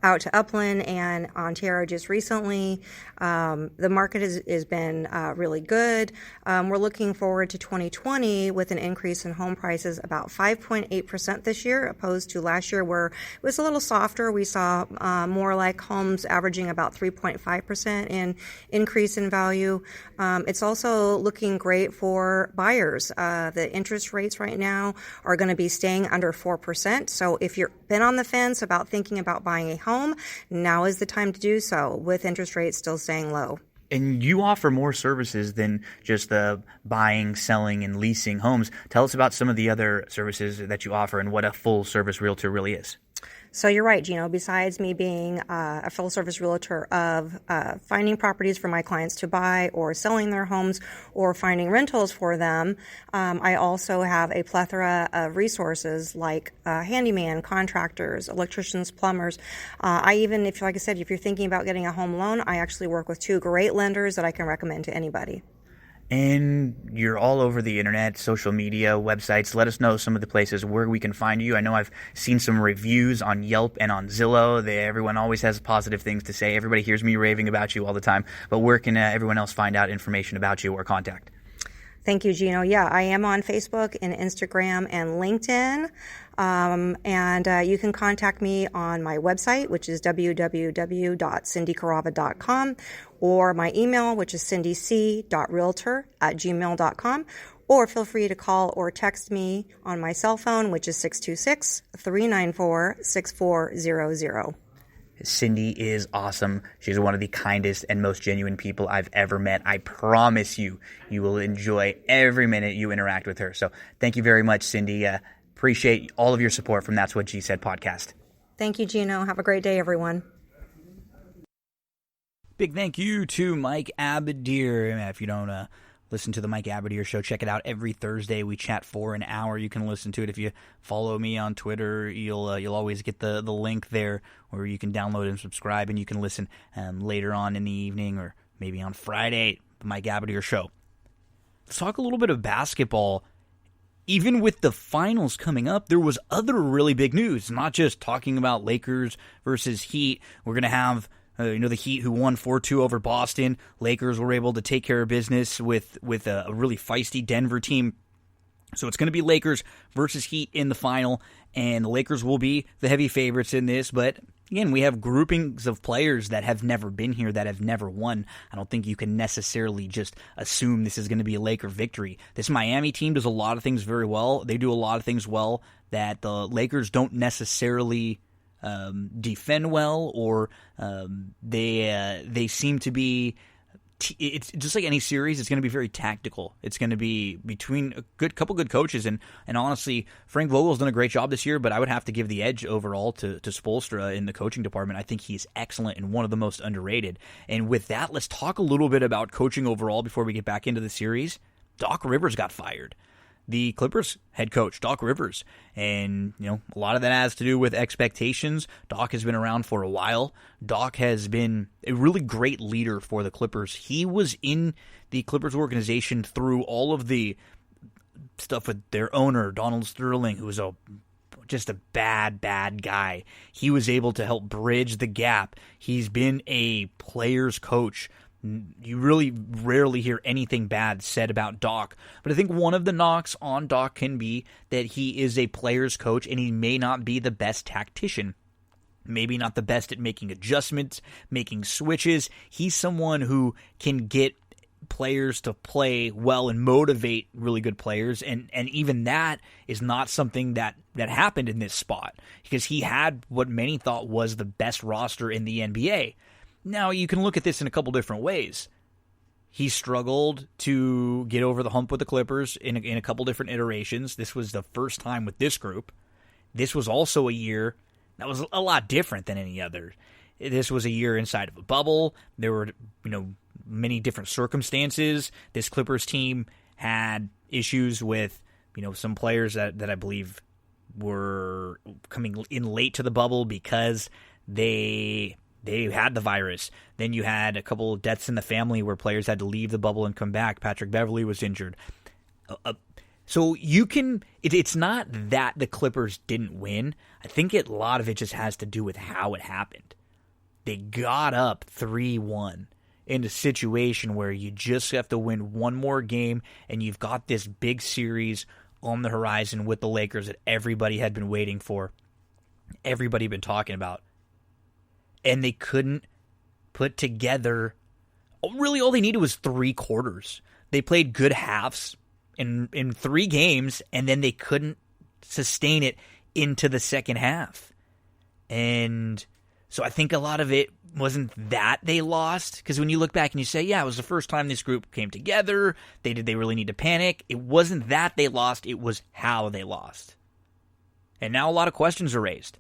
out to Upland and Ontario just recently. The market has been really good. We're looking forward to 2020 with an increase in home prices about 5.8% this year, opposed to last year where it was a little softer. We saw more like homes averaging about 3.5% in increase in value. It's also looking great for buyers. The interest rates right now are going to be staying under 4%. So if you've been on the fence about thinking about buying a home, now is the time to do so with interest rates still staying low. And you offer more services than just the buying, selling, and leasing homes. Tell us about some of the other services that you offer and what a full-service realtor really is. So you're right, Gino. Besides me being a full-service realtor of finding properties for my clients to buy or selling their homes or finding rentals for them, I also have a plethora of resources like handyman, contractors, electricians, plumbers. Like I said, if you're thinking about getting a home loan, I actually work with 2 great lenders that I can recommend to anybody. And you're all over the internet, social media, websites. Let us know some of the places where we can find you. I know I've seen some reviews on Yelp and on Zillow. Everyone always has positive things to say. Everybody hears me raving about you all the time. But where can everyone else find out information about you or contact? Thank you, Gino. Yeah, I am on Facebook and Instagram and LinkedIn. You can contact me on my website, which is www.cindycarava.com, or my email, which is cindyc.realtor@gmail.com, or feel free to call or text me on my cell phone, which is 626-394-6400. Cindy is awesome. She's one of the kindest and most genuine people I've ever met. I promise you, you will enjoy every minute you interact with her. So thank you very much, Cindy. Appreciate all of your support from That's What G Said podcast. Thank you, Gino. Have a great day, everyone. Big thank you to Mike Abadir. If you don't listen to the Mike Abadir Show, check it out every Thursday. We chat for an hour. You can listen to it if you follow me on Twitter. You'll always get the link there where you can download and subscribe, and you can listen later on in the evening or maybe on Friday. The Mike Abadir Show. Let's talk a little bit of basketball. Even with the finals coming up, there was other really big news. Not just talking about Lakers versus Heat. We're going to have the Heat who won 4-2 over Boston. Lakers were able to take care of business with a really feisty Denver team. So it's going to be Lakers versus Heat in the final, and the Lakers will be the heavy favorites in this. But again, we have groupings of players that have never been here, that have never won. I don't think you can necessarily just assume this is going to be a Laker victory. This Miami team does a lot of things very well. They do a lot of things well that the Lakers don't necessarily defend well, or they seem to be. It's just like any series. It's going to be very tactical. It's going to be between a couple good coaches, and honestly, Frank Vogel's done a great job this year. But I would have to give the edge overall to Spoelstra in the coaching department. I think he's excellent and one of the most underrated. And with that, let's talk a little bit about coaching overall before we get back into the series. Doc Rivers got fired. The Clippers head coach, Doc Rivers. And, a lot of that has to do with expectations. Doc has been around for a while. Doc has been a really great leader for the Clippers. He was in the Clippers organization through all of the stuff with their owner, Donald Sterling, who was just a bad guy. He was able to help bridge the gap. He's been a player's coach. You really rarely hear anything bad said about Doc. But I think one of the knocks on Doc can be that he is a player's coach and he may not be the best tactician. Maybe not the best at making adjustments, making switches. He's someone who can get players to play well and motivate really good players. And even that is not something that happened in this spot, because he had what many thought was the best roster in the NBA. Now, you can look at this in a couple different ways. He struggled to get over the hump with the Clippers in a couple different iterations. This was the first time with this group. This was also a year that was a lot different than any other. This was a year inside of a bubble. There were, many different circumstances. This Clippers team had issues with, some players that I believe were coming in late to the bubble because they had the virus. Then you had a couple of deaths in the family where players had to leave the bubble and come back. Patrick Beverley was injured. So it's not that the Clippers didn't win. I think a lot of it just has to do with how it happened. They got up 3-1 in a situation where you just have to win one more game, and you've got this big series on the horizon with the Lakers that everybody had been waiting for, everybody had been talking about. And they couldn't put together, really all they needed was 3 quarters. They played good halves in 3 games, and then they couldn't sustain it into the second half. And so I think a lot of it wasn't that they lost, because when you look back and you say, yeah, it was the first time this group came together, did they really need to panic? It wasn't that they lost, it was how they lost. And now a lot of questions are raised.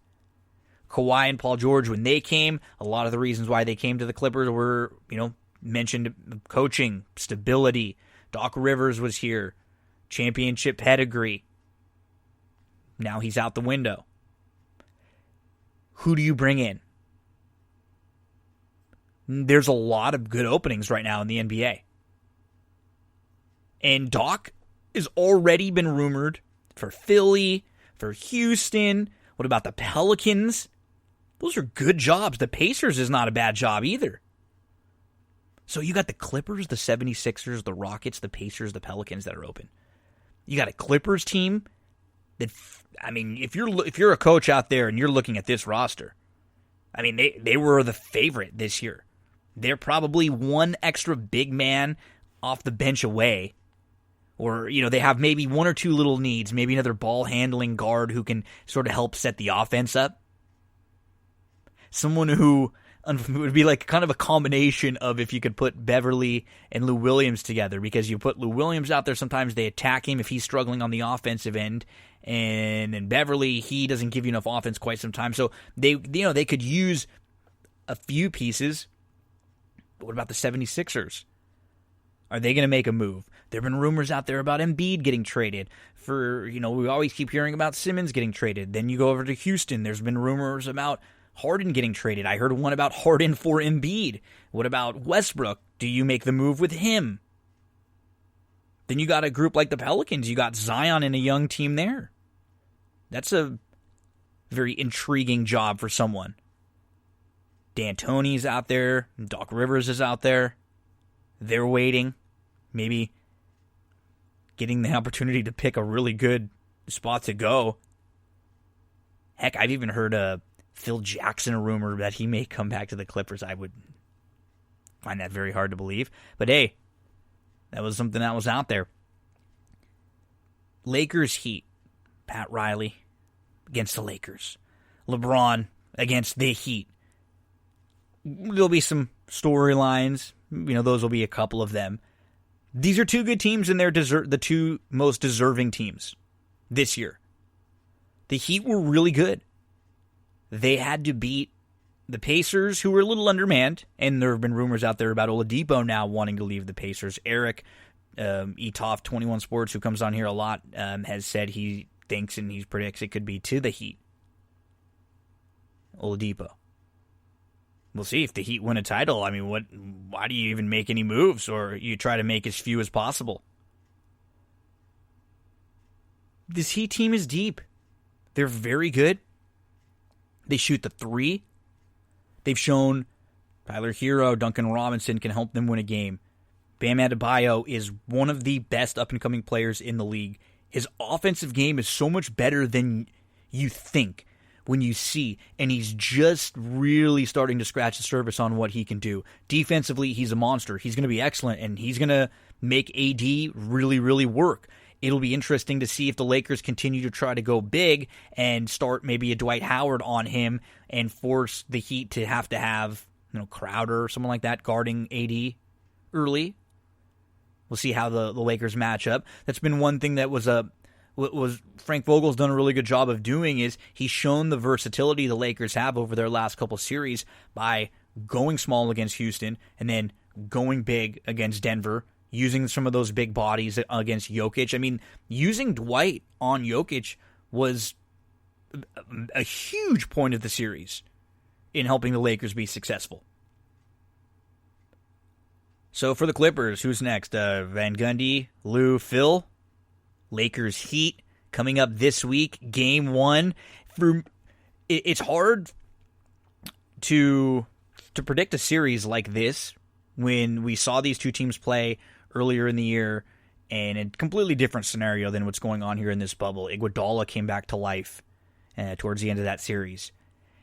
Kawhi and Paul George, when they came, a lot of the reasons why they came to the Clippers were, mentioned coaching, stability. Doc Rivers was here, championship pedigree. Now he's out the window. Who do you bring in? There's a lot of good openings right now in the NBA. And Doc has already been rumored for Philly, for Houston. What about the Pelicans? Those are good jobs. The Pacers is not a bad job either. So you got the Clippers, the 76ers, the Rockets, the Pacers, the Pelicans that are open. You got a Clippers team that, if you're a coach out there and you're looking at this roster, they were the favorite this year. They're probably one extra big man off the bench away. Or, they have maybe 1 or 2 little needs, maybe another ball-handling guard who can sort of help set the offense up. Someone who would be like kind of a combination of if you could put Beverly and Lou Williams together, because you put Lou Williams out there, sometimes they attack him if he's struggling on the offensive end, and then Beverly, he doesn't give you enough offense quite sometimes. So they could use a few pieces. But what about the 76ers? Are they going to make a move? There have been rumors out there about Embiid getting traded. We always keep hearing about Simmons getting traded. Then you go over to Houston. There's been rumors about Harden getting traded. I heard one about Harden for Embiid. What about Westbrook? Do you make the move with him? Then you got a group like the Pelicans. You got Zion and a young team there. That's a very intriguing job for someone. D'Antoni's out there. Doc Rivers is out there. They're waiting. Maybe getting the opportunity to pick a really good spot to go. Heck, I've even heard Phil Jackson a rumor that he may come back to the Clippers. I would find that very hard to believe. But hey, that was something that was out there. Lakers Heat. Pat Riley against the Lakers. LeBron against the Heat. There'll be some storylines. Those will be a couple of them. These are 2 good teams, and they're the 2 most deserving teams this year. The Heat were really good. They had to beat the Pacers, who were a little undermanned, and there have been rumors out there about Oladipo now wanting to leave the Pacers. Eric Etoff, 21 Sports, who comes on here a lot, has said he thinks and he predicts it could be to the Heat. Oladipo. We'll see if the Heat win a title. Why do you even make any moves, or you try to make as few as possible? This Heat team is deep. They're very good. They shoot the 3. They've shown Tyler Hero, Duncan Robinson can help them win a game. Bam Adebayo is one of the best up-and-coming players in the league. His offensive game is so much better than you think when you see, and he's just really starting to scratch the surface on what he can do. Defensively, he's a monster. He's going to be excellent, and he's going to make AD really, really work. It'll be interesting to see if the Lakers continue to try to go big and start maybe a Dwight Howard on him and force the Heat to have Crowder or someone like that guarding AD early. We'll see how the Lakers match up. That's been one thing that was Frank Vogel's done a really good job of doing, is he's shown the versatility the Lakers have over their last couple series by going small against Houston and then going big against Denver, using some of those big bodies against Jokic. I mean, using Dwight on Jokic was a huge point of the series in helping the Lakers be successful. So for the Clippers, who's next? Van Gundy, Lou, Phil. Lakers Heat coming up this week. Game 1. It's hard to predict a series like this when we saw these two teams play earlier in the year in a completely different scenario than what's going on here in this bubble. Iguodala came back to life towards the end of that series.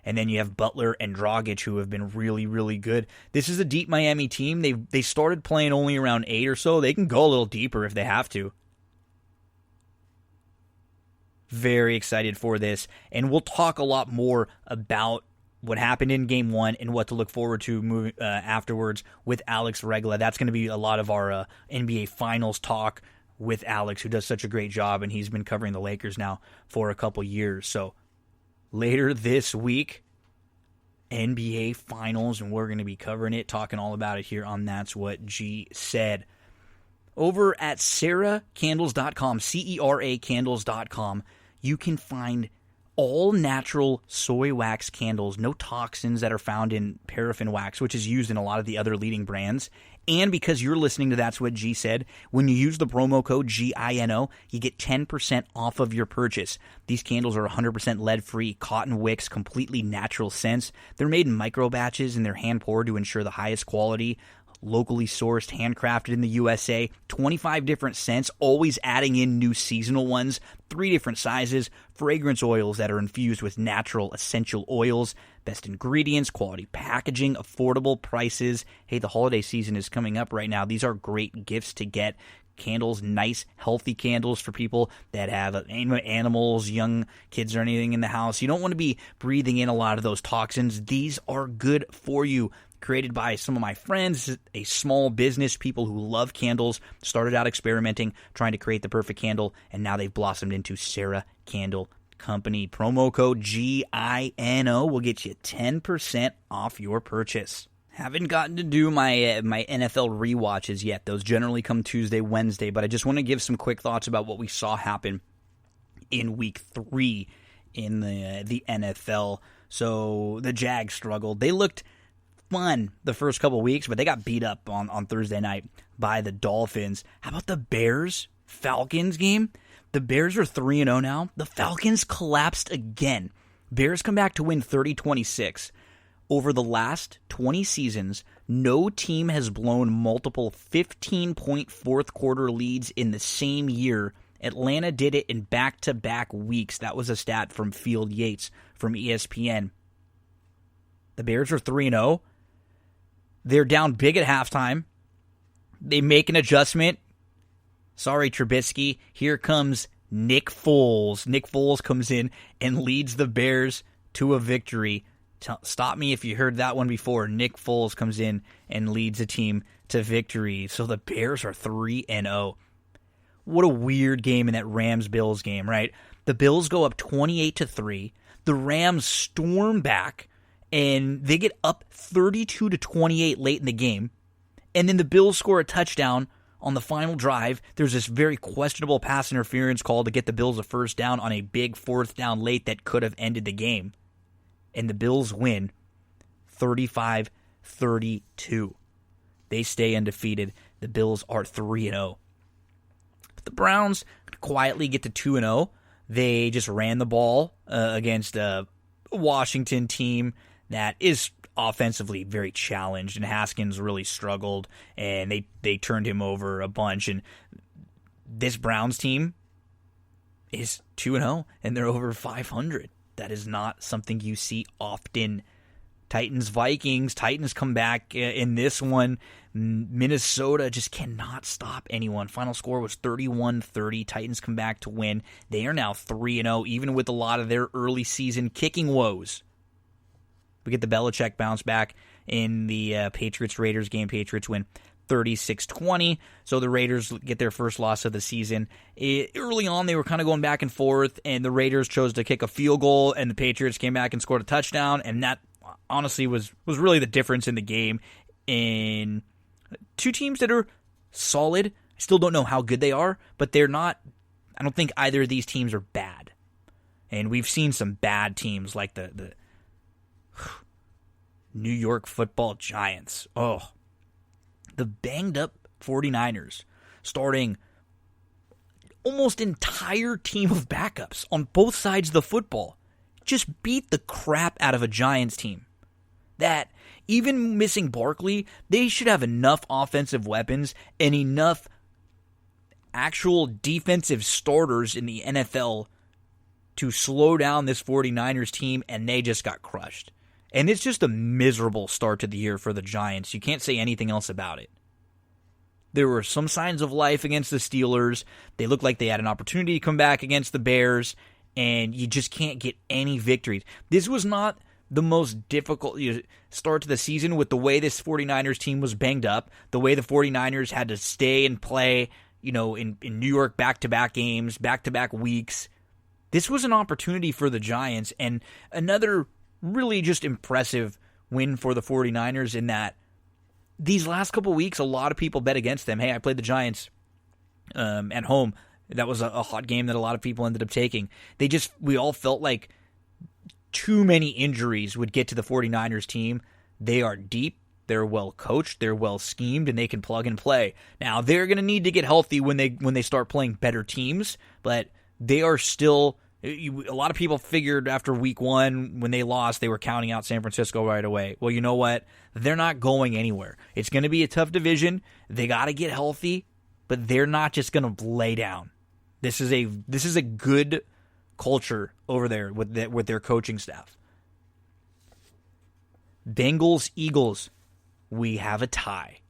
And then you have Butler and Dragic, who have been really, really good. This is a deep Miami team. They started playing only around 8 or so. They can go a little deeper if they have to. Very excited for this. And we'll talk a lot more about what happened in Game 1 and what to look forward to moving afterwards with Alex Regla. That's going to be a lot of our NBA Finals talk with Alex, who does such a great job, and he's been covering the Lakers now for a couple years. So later this week, NBA Finals, and we're going to be covering it, talking all about it here on That's What G Said. Over at CeraCandles.com, CERA Candles.com, you can find all natural soy wax candles, no toxins that are found in paraffin wax, which is used in a lot of the other leading brands. And because you're listening to That's What G Said, when you use the promo code GINO, you get 10% off of your purchase. These candles are 100% lead-free, cotton wicks, completely natural scents. They're made in micro batches and they're hand-poured to ensure the highest quality, locally sourced, handcrafted in the USA, 25 different scents, always adding in new seasonal ones, 3 different sizes, fragrance oils that are infused with natural essential oils, best ingredients, quality packaging, affordable prices. Hey, the holiday season is coming up right now. These are great gifts to get. Candles, nice, healthy candles for people that have animals, young kids, or anything in the house. You don't want to be breathing in a lot of those toxins. These are good for you. Created by some of my friends, a small business, people who love candles, started out experimenting, trying to create the perfect candle, and now they've blossomed into Cera Candle Company. Promo code GINO will get you 10% off your purchase. Haven't gotten to do my NFL rewatches yet. Those generally come Tuesday, Wednesday, but I just want to give some quick thoughts about what we saw happen in Week 3 in the NFL. So the Jags struggled. They looked fun the first couple weeks, but they got beat up on Thursday night by the Dolphins. How about the Bears-Falcons game? The Bears are 3-0 now. The Falcons collapsed again. Bears come back to win 30-26. Over the last 20 seasons, no team has blown multiple 15-point fourth-quarter leads in the same year. Atlanta did it in back-to-back weeks. That was a stat from Field Yates from ESPN. The Bears are 3-0. They're down big at halftime. They make an adjustment. Sorry, Trubisky. Here comes Nick Foles. Nick Foles comes in and leads the Bears to a victory. Stop me if you heard that one before. Nick Foles comes in and leads the team to victory. So the Bears are 3-0. What a weird game in that Rams-Bills game, right? The Bills go up 28-3. The Rams storm back, and they get up 32-28 late in the game. And then the Bills score a touchdown on the final drive. There's this very questionable pass interference call to get the Bills a first down on a big fourth down late that could have ended the game. And the Bills win 35-32. They stay undefeated. The Bills are 3-0. But the Browns quietly get to 2-0. They just ran the ball against a Washington team that is offensively very challenged, and Haskins really struggled, and they turned him over a bunch. And this Browns team is 2-0, and they're over 500. That is not something you see often. Titans-Vikings. Titans come back in this one. Minnesota just cannot stop anyone. Final score was 31-30. Titans come back to win. They are now 3-0, even with a lot of their early season kicking woes. We get the Belichick bounce back in the Patriots-Raiders game. Patriots win 36-20, so the Raiders get their first loss of the season. Early on, they were kind of going back and forth, and the Raiders chose to kick a field goal, and the Patriots came back and scored a touchdown, and that honestly was really the difference in the game. In Two teams that are solid. I still don't know how good they are, but they're not. I don't think either of these teams are bad. And we've seen some bad teams like the New York Football Giants. Oh, the banged up 49ers starting almost entire team of backups on both sides of the football. Just beat the crap out of a Giants team. That, even missing Barkley, they should have enough offensive weapons and enough actual defensive starters in the NFL to slow down this 49ers team, and they just got crushed. And it's just a miserable start to the year for the Giants. You can't say anything else about it. There were some signs of life against the Steelers. They looked like they had an opportunity to come back against the Bears, and you just can't get any victories. This was not the most difficult start to the season with the way this 49ers team was banged up, the way the 49ers had to stay and play, in New York back-to-back games, back-to-back weeks. This was an opportunity for the Giants, and another really just impressive win for the 49ers in that these last couple weeks, a lot of people bet against them. Hey, I played the Giants at home. That was a hot game that a lot of people ended up taking. We all felt like too many injuries would get to the 49ers team. They are deep. They're well coached. They're well schemed, and they can plug and play. Now, they're going to need to get healthy when they start playing better teams, but they are still. A lot of people figured after week one, when they lost, they were counting out San Francisco right away. Well, you know what? They're not going anywhere. It's going to be a tough division. They got to get healthy, but they're not just going to lay down. This is a good culture over there with their coaching staff. Bengals, Eagles, we have a tie.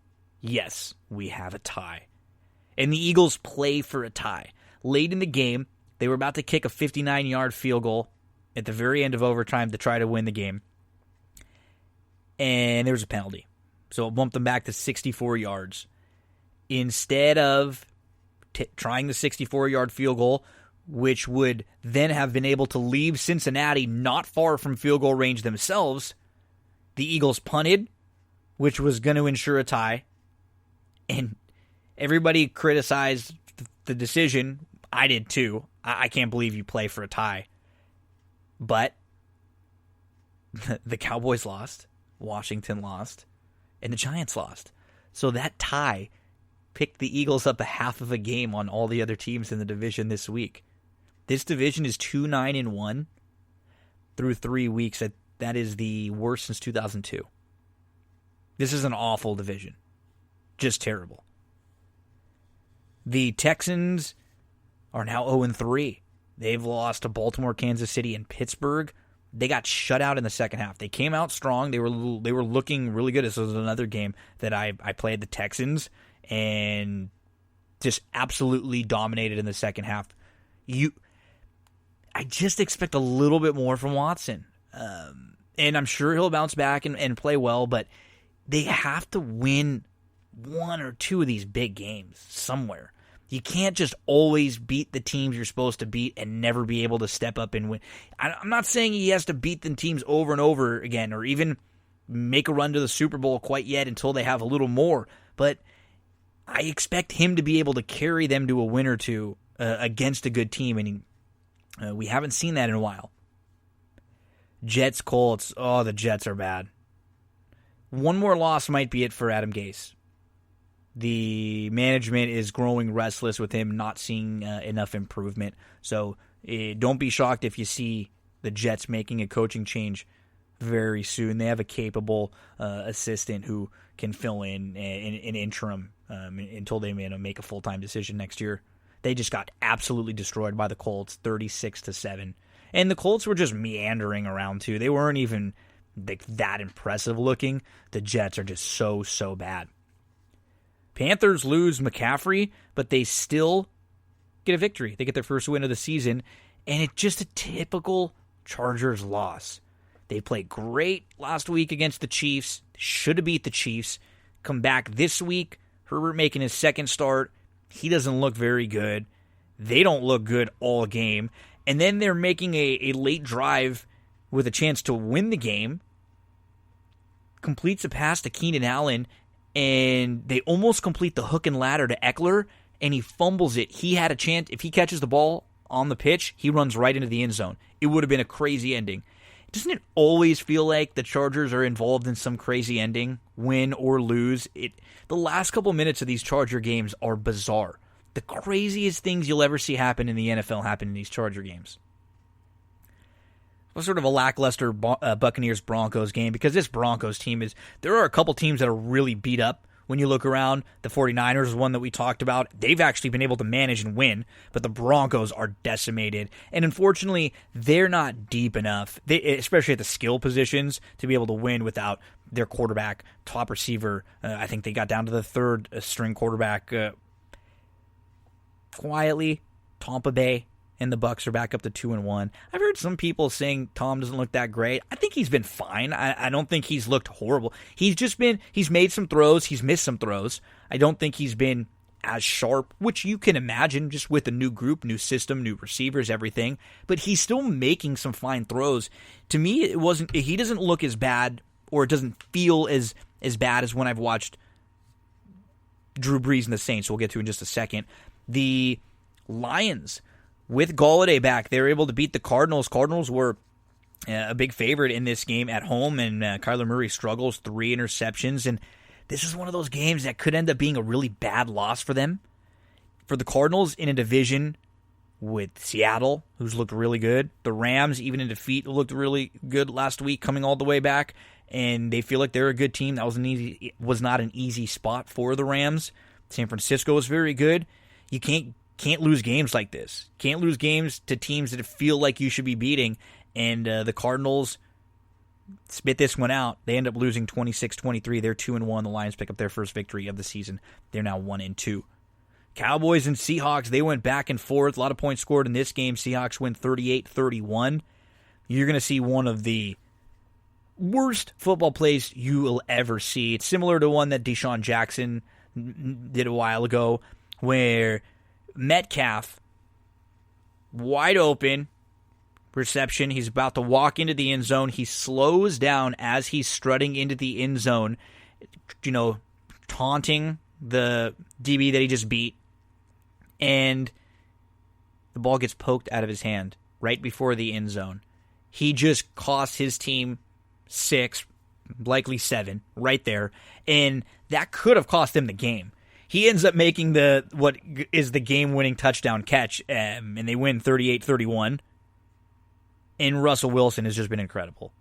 Yes, we have a tie. And the Eagles play for a tie. Late in the game, they were about to kick a 59-yard field goal at the very end of overtime to try to win the game. And there was a penalty. So it bumped them back to 64 yards. Instead of trying the 64-yard field goal, which would then have been able to leave Cincinnati not far from field goal range themselves, the Eagles punted, which was going to ensure a tie. And everybody criticized the decision. I did too. I can't believe you play for a tie. But the Cowboys lost, Washington lost, and the Giants lost. So that tie picked the Eagles up a half of a game on all the other teams in the division this week. This division is 2-9-1 through 3 weeks. That is the worst since 2002. This is an awful division. Just terrible. The Texans are now 0-3. They've lost to Baltimore, Kansas City, and Pittsburgh. They got shut out in the second half. They came out strong. They were looking really good. This was another game that I played the Texans and just absolutely dominated in the second half. I just expect a little bit more from Watson. And I'm sure he'll bounce back and play well, but they have to win one or two of these big games somewhere. You can't just always beat the teams you're supposed to beat and never be able to step up and win. I'm not saying he has to beat the teams over and over again or even make a run to the Super Bowl quite yet until they have a little more, but I expect him to be able to carry them to a win or two against a good team, and we haven't seen that in a while. Jets, Colts, the Jets are bad. One more loss might be it for Adam Gase. The management is growing restless with him not seeing enough improvement. So don't be shocked if you see the Jets making a coaching change very soon. They have a capable assistant who can fill in an interim until they make a full-time decision next year. They just got absolutely destroyed by the Colts, 36-7. And the Colts were just meandering around too. They weren't even that impressive looking. The Jets are just so bad. Panthers lose McCaffrey, but they still get a victory. They get their first win of the season, and it's just a typical Chargers loss. They played great last week against the Chiefs. Should have beat the Chiefs. Come back this week. Herbert making his second start. He doesn't look very good. They don't look good all game. And then they're making a late drive with a chance to win the game. Completes a pass to Keenan Allen, and they almost complete the hook and ladder to Eckler, and he fumbles it. He had a chance. If he catches the ball on the pitch, he runs right into the end zone. It would have been a crazy ending. Doesn't it always feel like the Chargers are involved in some crazy ending, win or lose? The last couple minutes of these Charger games are bizarre. The craziest things you'll ever see happen in the NFL happen in these Charger games. It was sort of a lackluster Buccaneers-Broncos game because this Broncos team there are a couple teams that are really beat up. When you look around, the 49ers is one that we talked about. They've actually been able to manage and win, but the Broncos are decimated. And unfortunately, they're not deep enough, especially at the skill positions, to be able to win without their quarterback, top receiver. I think they got down to the third string quarterback quietly. Tampa Bay and the Bucs are back up to 2-1. I've heard some people saying Tom doesn't look that great. I think he's been fine. I don't think he's looked horrible. He's made some throws. He's missed some throws. I don't think he's been as sharp, which you can imagine just with a new group, new system, new receivers, everything. But he's still making some fine throws. To me, he doesn't look as bad, or it doesn't feel as bad as when I've watched Drew Brees and the Saints. We'll get to in just a second. The Lions, with Golladay back, they were able to beat the Cardinals. Cardinals were a big favorite in this game at home, and Kyler Murray struggles, 3 interceptions. And this is one of those games that could end up being a really bad loss for them. For the Cardinals in a division with Seattle, who's looked really good. The Rams, even in defeat, looked really good last week, coming all the way back. And they feel like they're a good team. That was not an easy spot for the Rams. San Francisco was very good. You can't lose games like this. Can't lose games to teams that feel like you should be beating. And the Cardinals spit this one out. They end up losing 26-23. They're 2-1. The Lions pick up their first victory of the season. They're now 1-2. Cowboys and Seahawks, they went back and forth. A lot of points scored in this game. Seahawks win 38-31. You're going to see one of the worst football plays you will ever see. It's similar to one that Deshaun Jackson did a while ago, where Metcalf, wide open, reception. He's about to walk into the end zone. He slows down as he's strutting into the end zone, taunting the DB that he just beat. And the ball gets poked out of his hand right before the end zone. He just cost his team 6, likely 7, right there. And that could have cost them the game. He ends up making what is the game-winning touchdown catch, and they win 38-31. And Russell Wilson has just been incredible.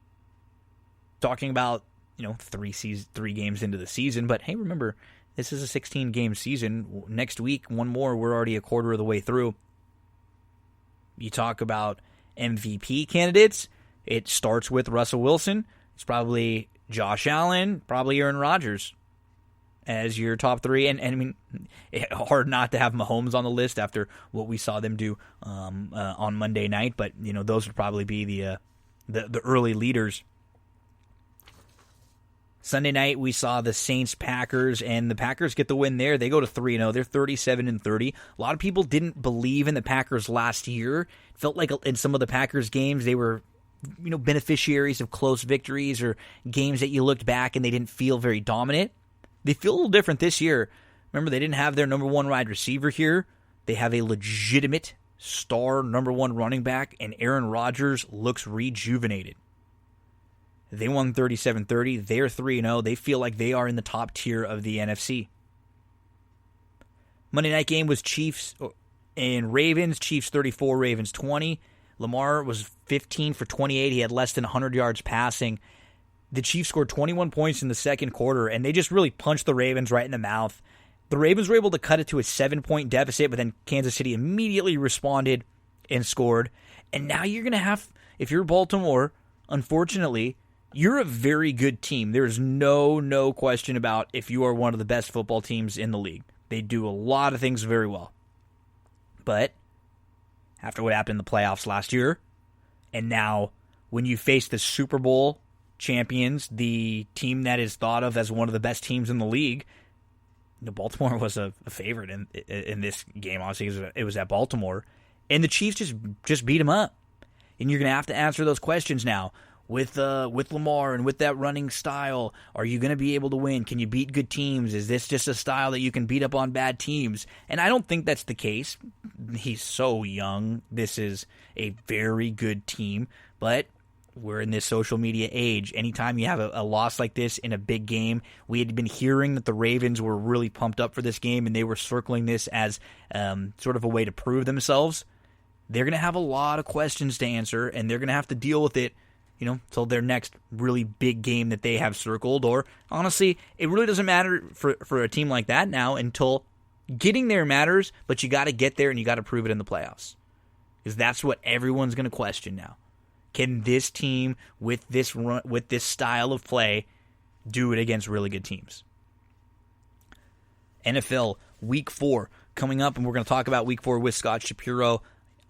Talking about 3 games into the season, but hey, remember, this is a 16-game season. Next week, one more, we're already a quarter of the way through. You talk about MVP candidates, it starts with Russell Wilson. It's probably Josh Allen, probably Aaron Rodgers as your top 3. And I mean, hard not to have Mahomes on the list after what we saw them do on Monday night. But, those would probably be the early leaders. Sunday night, we saw the Saints-Packers, and the Packers get the win there. They go to 3-0. They're 37-30. A lot of people didn't believe in the Packers last year. It felt like in some of the Packers games, they were beneficiaries of close victories or games that you looked back and they didn't feel very dominant. They feel a little different this year. Remember, they didn't have their number 1 wide receiver here. They have a legitimate star number 1 running back, and Aaron Rodgers looks rejuvenated. They won 37-30. They're 3-0. They feel like they are in the top tier of the NFC. Monday night game was Chiefs and Ravens. Chiefs 34, Ravens 20. Lamar was 15 for 28. He had less than 100 yards passing. The Chiefs scored 21 points in the second quarter, and they just really punched the Ravens right in the mouth. The Ravens were able to cut it to a 7-point deficit, but then Kansas City immediately responded and scored. And now you're going to have, if you're Baltimore, unfortunately, you're a very good team. There's no question about if you are one of the best football teams in the league. They do a lot of things very well. But after what happened in the playoffs last year, and now when you face the Super Bowl champions, the team that is thought of as one of the best teams in the league, Baltimore was a favorite in this game. Obviously, it was at Baltimore, and the Chiefs just beat them up. And you're going to have to answer those questions now. with Lamar and with that running style, are you going to be able to win? Can you beat good teams? Is this just a style that you can beat up on bad teams? And I don't think that's the case. He's so young. This is a very good team, but we're in this social media age. Anytime you have a loss like this in a big game, we had been hearing that the Ravens were really pumped up for this game, and they were circling this as sort of a way to prove themselves. They're going to have a lot of questions to answer, and they're going to have to deal with it, till their next really big game that they have circled. Or, honestly, it really doesn't matter for a team like that now until getting there matters, but you got to get there and you got to prove it in the playoffs. Because that's what everyone's going to question now. Can this team, with this style of play, do it against really good teams? NFL Week 4 coming up, and we're going to talk about Week 4 with Scott Shapiro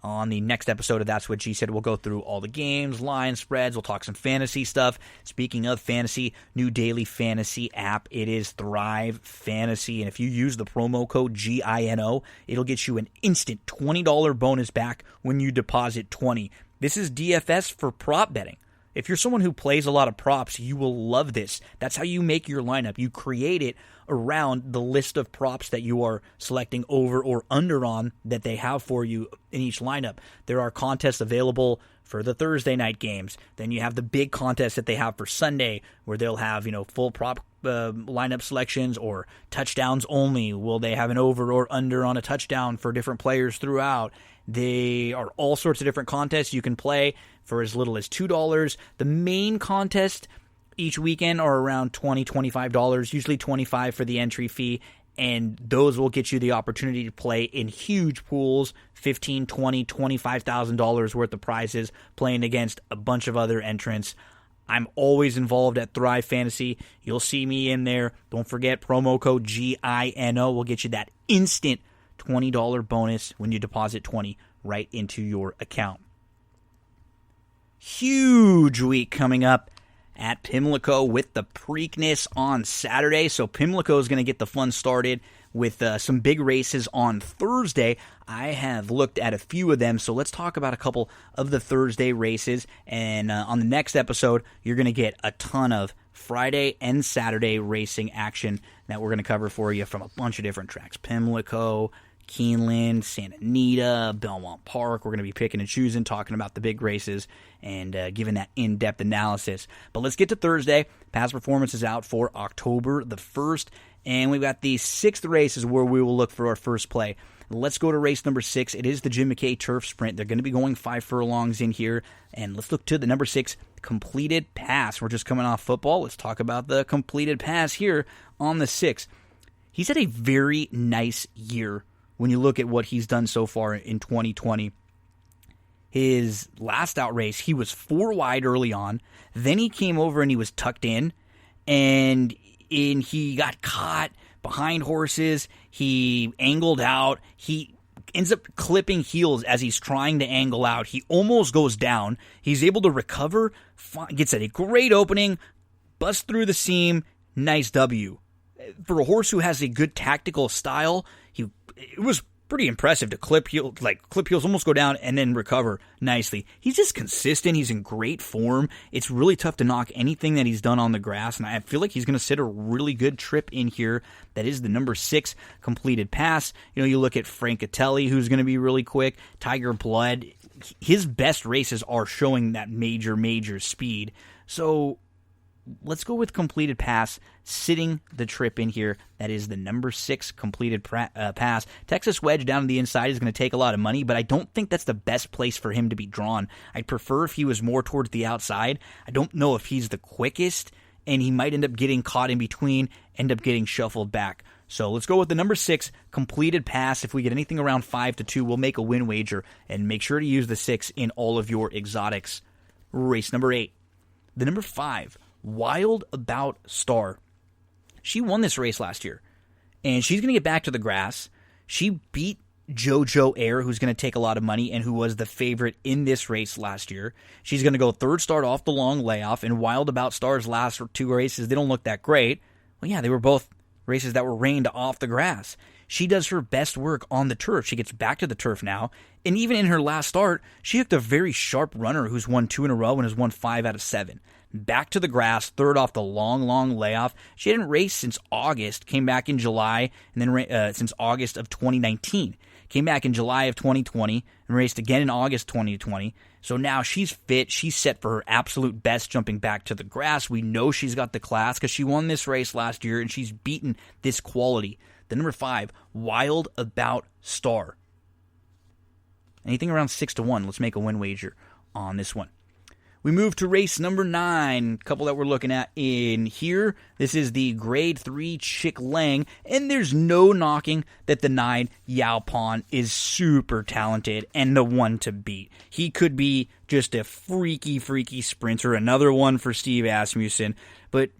on the next episode of That's What She Said. We'll go through all the games, line spreads. We'll talk some fantasy stuff. Speaking of fantasy, new daily fantasy app. It is Thrive Fantasy, and if you use the promo code GINO, it'll get you an instant $20 bonus back when you deposit $20. This is DFS for prop betting. If you're someone who plays a lot of props, you will love this. That's how you make your lineup. You create it around the list of props that you are selecting over or under on that they have for you in each lineup. There are contests available for the Thursday night games. Then you have the big contest that they have for Sunday where they'll have, full prop lineup selections or touchdowns only. Will they have an over or under on a touchdown for different players throughout? They are all sorts of different contests you can play for as little as $2. The main contest each weekend are around $20, $25, usually $25 for the entry fee, and those will get you the opportunity to play in huge pools, $15,000, $20,000, $25,000 worth of prizes, playing against a bunch of other entrants. I'm always involved at Thrive Fantasy. You'll see me in there. Don't forget, promo code GINO will get you that instant $20 bonus when you deposit $20 right into your account. Huge week coming up at Pimlico with the Preakness on Saturday. So Pimlico is going to get the fun started with some big races on Thursday. I have looked at a few of them, so let's talk about a couple of the Thursday races. And on the next episode, you're going to get a ton of Friday and Saturday racing action that we're going to cover for you from a bunch of different tracks. Pimlico, Keeneland, Santa Anita, Belmont Park. We're going to be picking and choosing, talking about the big races and giving that in-depth analysis. But let's get to Thursday. Past performance is out for October the 1st, and we've got the 6th races where we will look for our first play. Let's go to race number 6. It is the Jim McKay Turf Sprint. They're going to be going 5 furlongs in here, and let's look to the number 6 Completed Pass. We're just coming off football. Let's talk about the Completed Pass here on the 6. He's had a very nice year when you look at what he's done so far in 2020. His last out race, he was 4 wide early on. Then he came over and he was tucked in, and he got caught behind horses. He angled out. He ends up clipping heels as he's trying to angle out. He almost goes down. He's able to recover, gets a great opening, busts through the seam. Nice W. For a horse who has a good tactical style, it was pretty impressive to clip heels, almost go down, and then recover nicely. He's just consistent. He's in great form. It's really tough to knock anything that he's done on the grass, and I feel like he's going to sit a really good trip in here. That is the number 6 Completed Pass. You look at Francatelli, who's going to be really quick. Tiger Blood, his best races are showing that major speed. So let's go with Completed Pass, sitting the trip in here. That is the number 6 Completed Pass. Texas Wedge down to the inside is going to take a lot of money, but I don't think that's the best place for him to be drawn. I'd prefer if he was more towards the outside. I don't know if he's the quickest, and he might end up getting caught in between, end up getting shuffled back. So let's go with the number 6 Completed Pass. If we get anything around 5-2, we'll make a win wager, and make sure to use the 6 in all of your exotics. Race number 8. The number 5 Wild About Star. She won this race last year, and she's going to get back to the grass. She beat JoJo Air, who's going to take a lot of money and who was the favorite in this race last year. She's going to go 3rd start off the long layoff, and Wild About Star's last 2 races, they don't look that great. Well, yeah, they were both races that were reined off the grass. she does her best work on the turf. She gets back to the turf now, and even in her last start, she hooked a very sharp runner who's won 2 in a row and has won 5 out of 7. Back to the grass, third off the long layoff. She hadn't raced since August, came back in July, and then since August of 2019. Came back in July of 2020 and raced again in August 2020. So now she's fit. She's set for her absolute best jumping back to the grass. We know she's got the class because she won this race last year and she's beaten this quality. The number 5, Wild About Star. Anything around 6-1. Let's make a win wager on this one. We move to race number 9, couple that we're looking at in here. This is the Grade 3 Chick Lang, and there's no knocking that the 9 Yao Pan is super talented and the one to beat. He could be just a freaky sprinter, another one for Steve Asmussen, but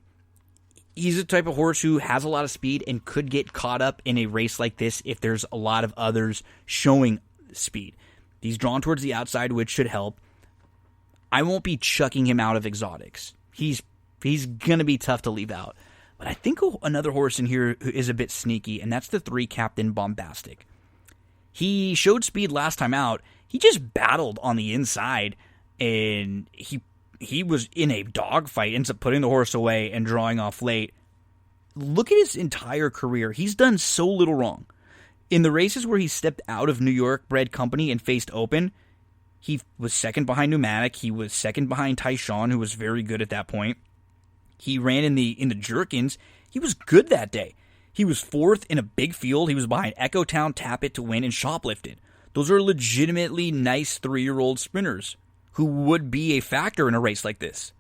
he's the type of horse who has a lot of speed and could get caught up in a race like this if there's a lot of others showing speed. He's drawn towards the outside, which should help. I won't be chucking him out of exotics. He's going to be tough to leave out. But I think another horse in here who is a bit sneaky, and that's the 3 Captain Bombastic. He showed speed last time out. He just battled on the inside, and he was in a dogfight, ends up putting the horse away and drawing off late. Look at his entire career. He's done so little wrong. In the races where he stepped out of New York bred company and faced open, he was second behind Pneumatic. He was second behind Tyshawn, who was very good at that point. He ran in the Jerkins. He was good that day. He was 4th in a big field. He was behind Echo Town, Tap It to Win, and Shoplifted. Those are legitimately nice 3-year-old sprinters who would be a factor in a race like this.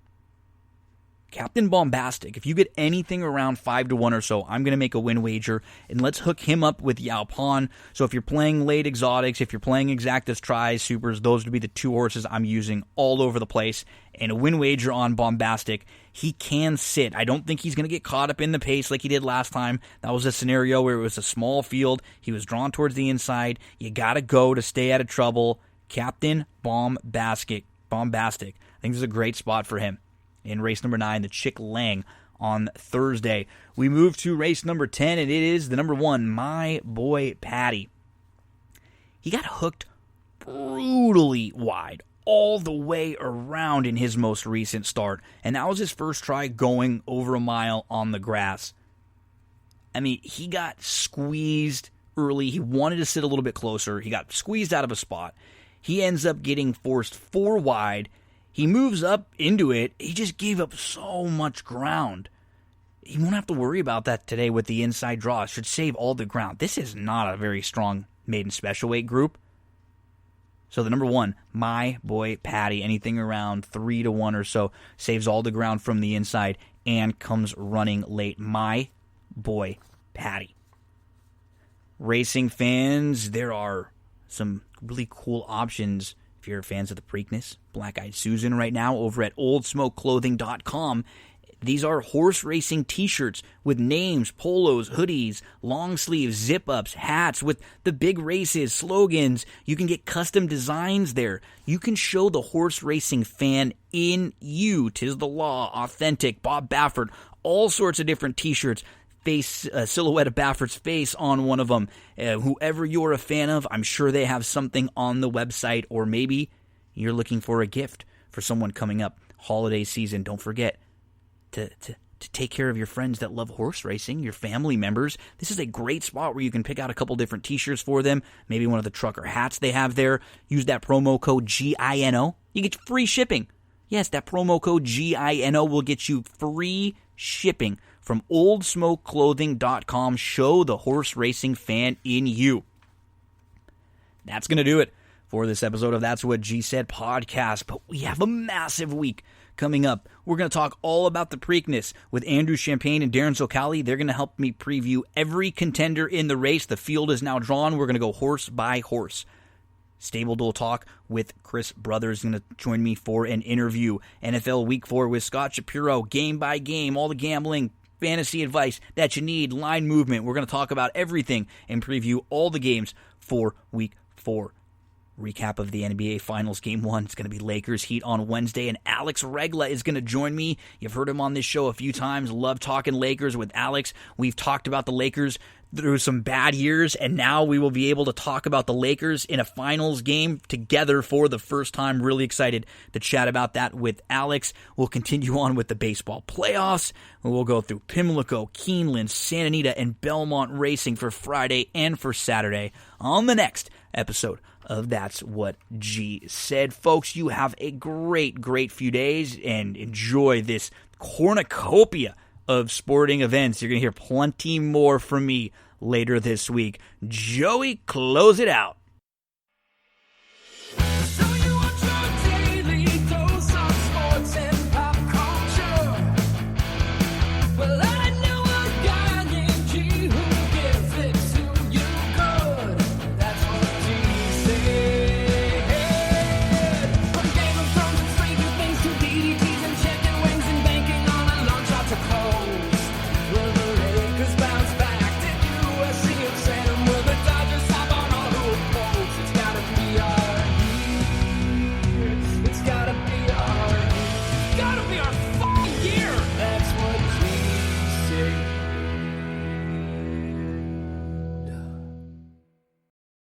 Captain Bombastic, if you get anything around 5-1 or so, I'm going to make a win wager, and let's hook him up with Yao Pan. So if you're playing late exotics, if you're playing exactas, tries, supers, those would be the 2 horses I'm using all over the place. And a win wager on Bombastic, he can sit. I don't think he's going to get caught up in the pace like he did last time. That was a scenario where it was a small field. He was drawn towards the inside. You got to go to stay out of trouble. Captain Bombastic. I think this is a great spot for him. In race number 9, the Chick Lang on Thursday. We move to race number 10, and it is the number 1, My Boy Patty. He got hooked brutally wide all the way around in his most recent start, and that was his first try going over a mile on the grass. I mean, he got squeezed early. He wanted to sit a little bit closer. He got squeezed out of a spot. He ends up getting forced 4 wide. He moves up into it. He just gave up so much ground. He won't have to worry about that today with the inside draw. It should save all the ground. This is not a very strong maiden special weight group. So the number 1, My Boy Patty, anything around 3-1 or so, saves all the ground from the inside and comes running late. My Boy Patty. Racing fans, there are some really cool options. If you're fans of the Preakness, Black Eyed Susan right now over at oldsmokeclothing.com. These are horse racing t-shirts with names, polos, hoodies, long sleeves, zip-ups, hats with the big races, slogans. You can get custom designs there. You can show the horse racing fan in you. 'Tis the Law, Authentic, Bob Baffert, all sorts of different t-shirts. Silhouette of Baffert's face on one of them. Whoever you're a fan of, I'm sure they have something on the website, or maybe you're looking for a gift for someone coming up holiday season. Don't forget to take care of your friends that love horse racing, your family members. This is a great spot where you can pick out a couple different t-shirts for them, maybe one of the trucker hats they have there. Use that promo code GINO. You get free shipping. Yes, that promo code GINO will get you free shipping from oldsmokeclothing.com. Show the horse racing fan in you. That's going to do it for this episode of That's What G Said podcast. But we have a massive week coming up. We're going to talk all about the Preakness with Andrew Champagne and Darren Zocali. They're going to help me preview every contender in the race. The field is now drawn. We're going to go horse by horse. Stable Duel Talk with Chris Brothers is going to join me for an interview. NFL Week 4 with Scott Shapiro, game by game, all the gambling, fantasy advice that you need, line movement. We're going to talk about everything and preview all the games for Week 4. Recap of the NBA Finals Game 1. It's going to be Lakers Heat on Wednesday, and Alex Regla is going to join me. You've heard him on this show a few times. Love talking Lakers with Alex. We've talked about the Lakers through some bad years, and now we will be able to talk about the Lakers in a finals game together for the first time. Really excited to chat about that with Alex. We'll continue on with the baseball playoffs. We'll go through Pimlico, Keeneland, Santa Anita, and Belmont racing for Friday and for Saturday on the next episode of That's What G Said. Folks, you have a great few days and enjoy this cornucopia of sporting events. You're going to hear plenty more from me later this week. Joey, close it out.